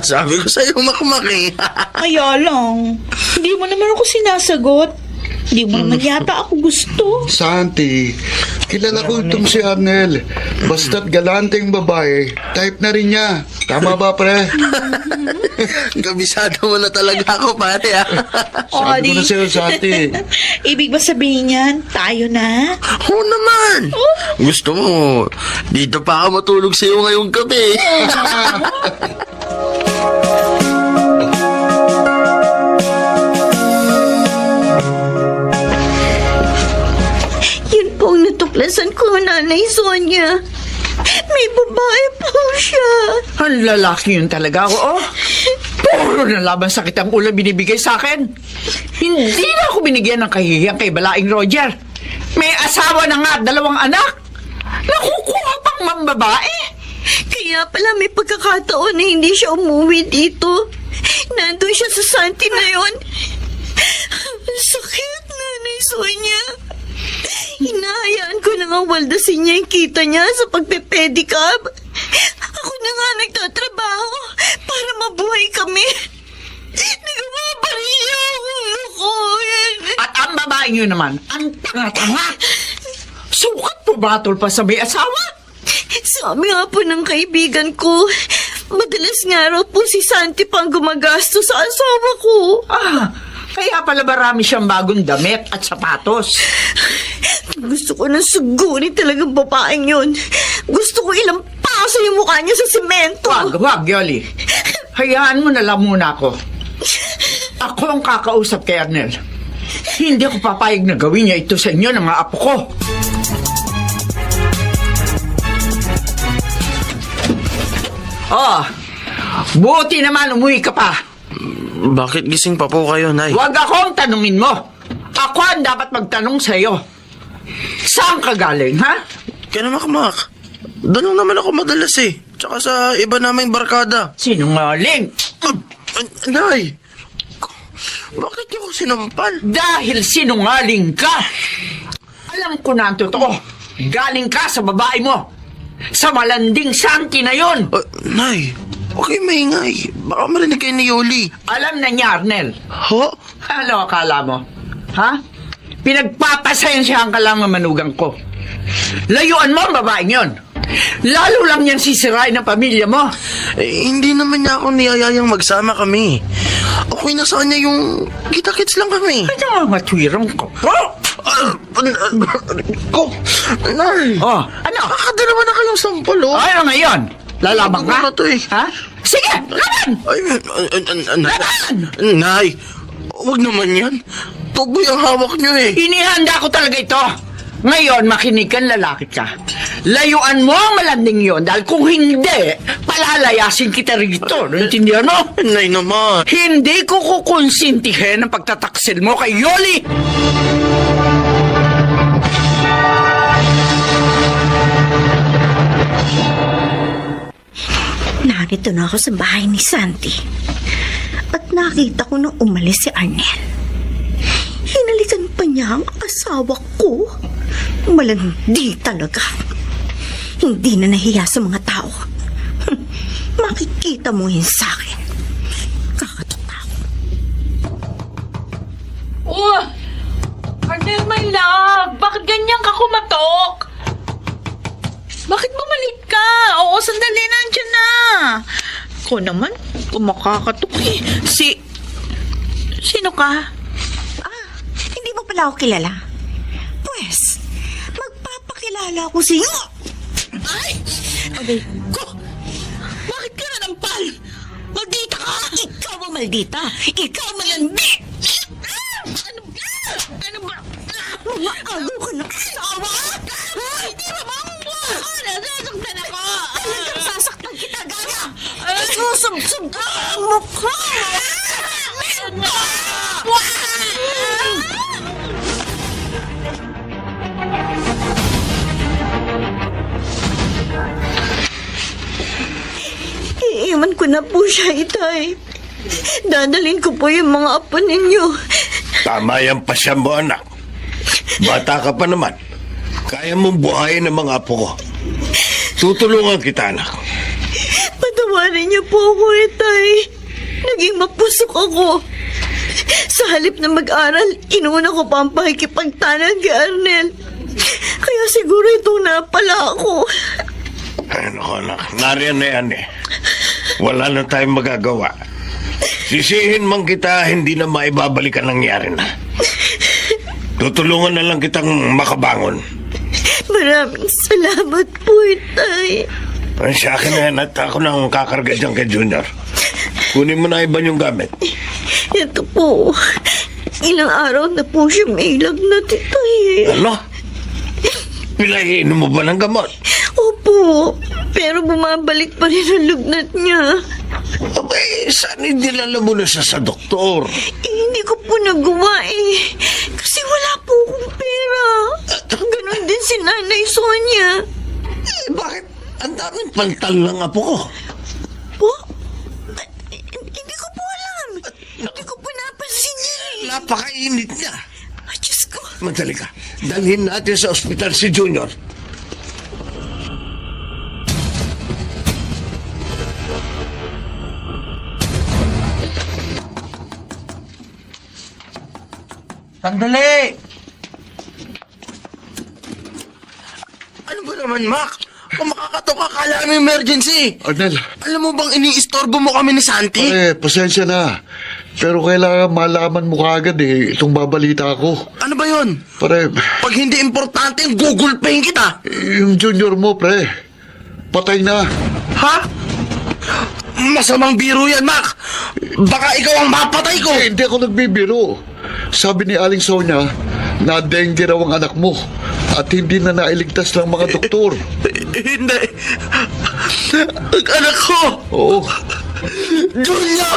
Sabi ko sa'yo, Makmak eh. Kaya lang, hindi mo naman ako sinasagot. Hindi mo naman yata ako gusto. Santi, kilala ko itong si Arnel. Basta't galanteng babae, type na rin niya. Tama ba, pre? Kabisado mo na talaga ako, pare ah. Sabi ko na sa'yo, Santi. Ibig ba sabihin yan, tayo na? Oo naman. Gusto mo, dito pa ako matulog sa'yo ngayong gabi. Yun po ang natuklasan ko, Nanay Sonia. May babae po siya. Ang lalaki yun talaga, oo. Puro na laban sakit ang ulo binibigay sa akin. Hindi na ako binigyan ng kahihiyang kay Balaing Roger. May asawa na nga at 2 anak. Nakukuha pang mambabae. Kaya pala may pagkakataon na hindi siya umuwi dito. Nandun siya sa Santi na yun. Ang sakit, Nanay Sonia. Hinahayaan ko na nga waldasin niya yung kita niya sa pagpe-pedicab. Ako na nga nagtatrabaho para mabuhay kami. Nagawa pa rin niya ang ulo ko. At ang babae nyo naman, ang tanga-tanga. Sukat po batol pa sa may asawa. Sabi nga po ng kaibigan ko, madalas nga raw po si Santi pang gumagasto sa asawa ko. Kaya pala marami siyang bagong damit at sapatos. Gusto ko na sugurin talagang babaeng yun. Gusto ko ilampaso yung mukha niya sa simento. Wag, Yoli. Hayaan mo na lang muna ako. Ako ang kakausap kay Arnel. Hindi ako papayag na gawin niya ito sa inyo ng mga apo ko. Buti naman umuwi ka pa. Bakit gising pa po kayo, Nay? Huwag akong tanungin mo. Ako ang dapat magtanong sa'yo. Saan ka galing, ha? Kaya Makmak, doon lang naman ako madalas eh. Tsaka sa iba naming barkada. Sinungaling. Nay, bakit niyo ko sinampal? Dahil sinungaling ka. Alam ko na ang totoo. Galing ka sa babae mo. Sa malanding Santi na yon. Nay, okay maingay. Baka marinig kayo ni Yoli. Alam na niya, Arnel. Ho? Ano akala mo? Ha? Pinagpapasensyahan ka lang ng manugang ko. Layuan mo ang babaeng yon. Lalo lang yan sisirain ng pamilya mo. Hindi naman niya ako niyayayang magsama kami. Okay na sa kanya yung kita-kits lang kami. Ano nga tuwirang ko? Nay, ano? Kakadalawa na kayong sampal, oh. Ano ngayon? Lalaban ka? Ano to eh? Ha? Sige, laban! Nay, huwag naman yan. Tuboy ang hawak niyo eh. Inihanda ko talaga ito. Ngayon, makinig kang lalaki ka. Layuan mo ang malanding yon dahil kung hindi, palalayasin kita rito. Naintindihan mo? Nay naman. Hindi ko kukonsintihin ang pagtataksil mo kay Yoli. Narito na ako sa bahay ni Santi. At nakita ko nung umalis si Arnel. Hinalikan pa niya ang asawa ko. Malandi talaga. Hindi na nahiya sa mga tao. Makikita mo yun sa akin. Kakatawa. Oh! Arnel, my love! Bakit ganyan ka kumatok? Bakit bumalik ka? Oo, sandali, nandiyan na. Ako naman, kumakakatok eh. Sino ka? Hindi mo pala ako kilala? Pues, magpapakilala ko sa iyo. Ay! Bakit ka nanampal? Maldita ka! Ikaw ang maldita! Ikaw malandi! Ano ba? Maago ka ng asawa! Hindi ba ba? Nasasaktan ako! Talagang sasaktan kita, Gaya! Isusubsub ka ang mukha! Iiwan ko na po siya, Itay. Dadalhin ko po yung mga apo ninyo. Tama yan pasya mo, anak. Bata ka pa naman. Kaya mong buhayin ang mga apo ko. Tutulungan kita, anak. Patawarin niyo po ako, Tay. Naging mapusok ako. Sa halip na mag-aral, inuna ko pa ang pakikipagtanan kay Arnel. Kaya siguro itong napala ako. Ano, anak, nariyan na yan eh. Wala na tayong magagawa. Sisihin man kita, hindi na maibabalik ang nangyari na. Tutulungan na lang kitang makabangon. Maraming salamat po, Tay. Sa akin na yan at ako nang kakarga dyan kay Junior. Kunin mo na iba yung gamit. Ito po. Ilang araw na po siya may lagnat, Tay. Ano? Pinaiinom mo ba ng gamot? Opo. Pero bumabalik pa rin ang lagnat niya. Abay, saan idilala mo na siya sa doktor? Hindi ko po nagawa eh. Kasi wala po akong pera. Ganon din si Nanay Sonia. Bakit? Ang daming pantal ng apo ko. Po? Hindi ko po alam. Hindi ko po napansin niya eh. Napakainit niya. Ay, Diyos ko. Madali ka. Dalhin natin sa ospital si Junior. Sandali! Ano ba naman, Mac? Kung makakatok ka, kala mo emergency. Arnel, Alam mo bang iniistorbo mo kami ni Santi? pasensya na. Pero kailangan malaman mo kaagad itong babalita ko. Ano ba yon? Pare, Pag hindi importante, gugulpahin kita. yung junior mo, pre, patay na. Ha? Masamang biro yan, Mac. Baka ikaw ang mapatay ko. Hindi ako nagbibiro. Sabi ni Aling Sonia na dengue raw ang anak mo at hindi na nailigtas ng mga doktor. Hindi. Ang anak ko. Oo. Julia!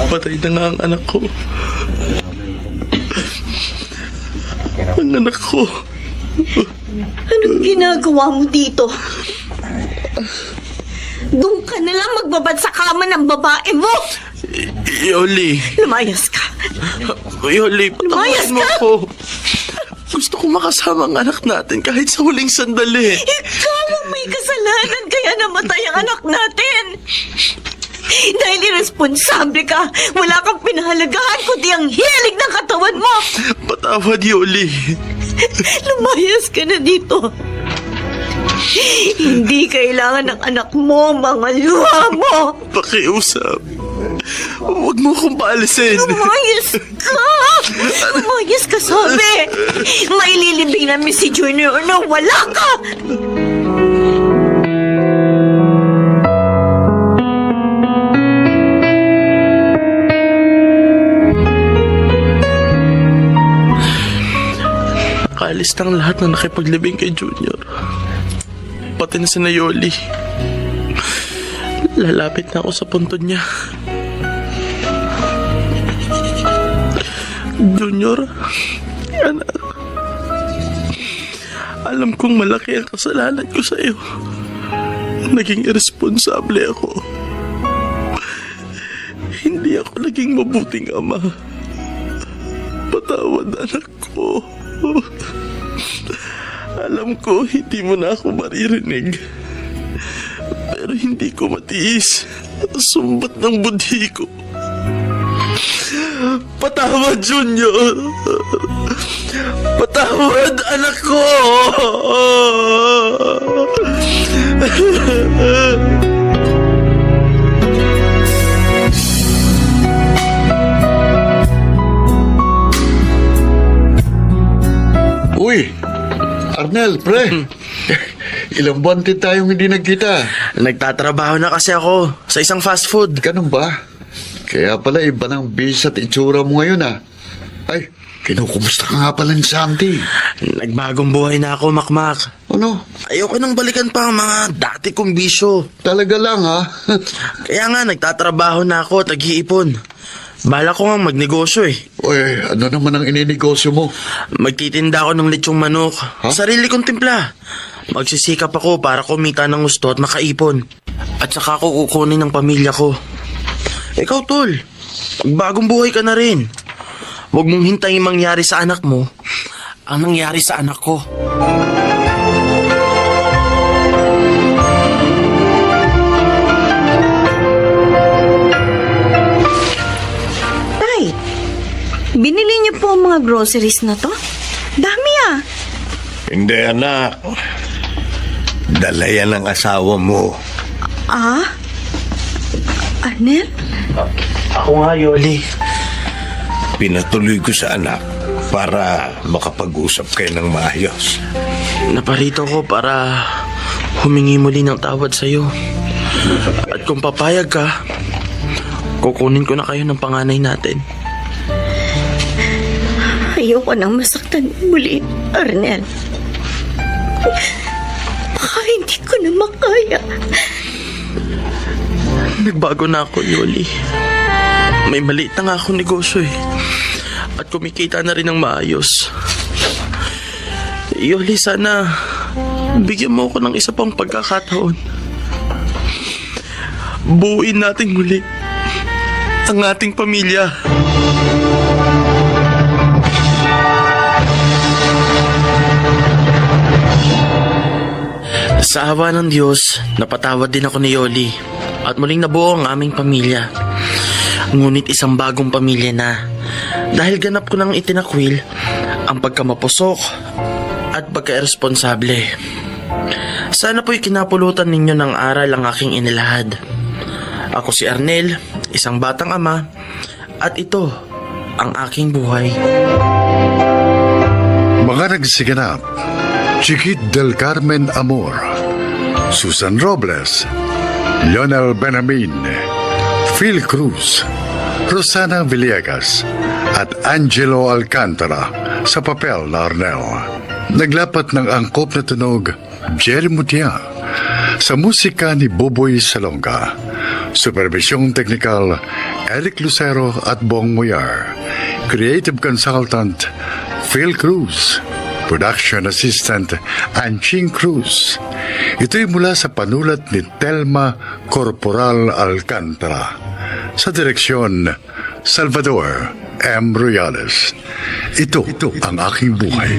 Patay na nga ang anak ko. Ang anak ko. Anong ginagawa mo dito? Doon ka na lang magbabad sa kama ng babae mo. Yoli. Lumayas ka. Yoli, Lumayas patawarin mo ka! ko. Gusto ko makasama ang anak natin kahit sa huling sandali. Ikaw ang may kasalanan kaya namatay ang anak natin. Dahil irresponsable ka, wala kang pinahalagahan kundi ang hilig ng katawan mo. Patawad, Yoli. Lumayas ka na dito. Hindi kailangan ng anak mo, mga luha mo. Pakiusap. Huwag mo akong paalisin. Lumayas ka! Lumayas ka, sabi! Maililibing namin si Junior na wala ka! Kaalis ng lahat na nakipaglibing kay Junior. Pati na si Nayoli. Lalapit na ako sa puntod niya. Junior, anak. Alam kong malaki ang kasalanan ko sa iyo. Naging irresponsable ako. Hindi ako naging mabuting ama. Patawad, anak ko. Alam ko, hindi mo na ako maririnig. Pero hindi ko matiis. Sumbat ng budhi ko. Patawad, Junior. Patawad, anak ko. Uy, Arnel, pre. Ilang buwan din tayong hindi nagkita. Nagtatrabaho na kasi ako sa isang fast food. Ganun ba? Kaya pala iba ng bis at itsura mo ngayon Ay, kinukumusta ka nga pala ni Santi. Nagbagong buhay na ako, Makmak. Ano? Ayoko nang balikan pa ang mga dati kong bisyo. Talaga lang Kaya nga, nagtatrabaho na ako, tag-iipon. Bala ko nga magnegosyo eh. Uy, ano naman ang ininegosyo mo? Magtitinda ako ng lechong manok. Sarili kong timpla. Magsisikap ako para kumita ng gusto at makaipon. At saka ako kukunin ng pamilya ko. Ikaw, tol. Magbagong buhay ka na rin. Huwag mong hintayin mangyari sa anak mo ang nangyari sa anak ko. Tay, binili niyo po ang mga groceries na to? Dami ah. Hindi, anak. Dala yan ang asawa mo. Ah? Arnel? Ako nga, Yoli. Pinatuloy ko sa anak para makapag-usap kayo ng maayos. Naparito ko para humingi muli ng tawad sa'yo. At kung papayag ka, kukunin ko na kayo ng panganay natin. Ayoko nang masaktan muli, Arnel. Baka hindi ko na makaya. Nagbago na ako, Yoli. May maliit na nga akong negosyo eh. At kumikita na rin ng maayos. Yoli, sana bigyan mo ako ng isa pang pagkakataon. Buuin natin muli ang ating pamilya. Sa awa ng Diyos, napatawad din ako ni Yoli at muling nabuo ang aming pamilya. Ngunit isang bagong pamilya na dahil ganap ko nang itinakwil ang pagkamapusok at pagkairesponsable. Sana po'y kinapulutan ninyo ng aral ang aking inilahad. Ako si Arnel, isang batang ama, at ito ang aking buhay. Mga nagsiganap, Chiquit del Carmen Amor, Susan Robles, Lionel Benamin, Phil Cruz, Rosana Villegas, at Angelo Alcantara sa papel na Arnel. Naglapat ng angkop na tunog, Jerry Mutia, sa musika ni Boboy Salonga. Supervisyong teknikal, Eric Lucero at Bong Muyar. Creative Consultant, Phil Cruz. Production Assistant, Anching Cruz. Ito'y mula sa panulat ni Telma Corporal Alcantara. Sa direksyon, Salvador M. Royales. Ito ang aking buhay.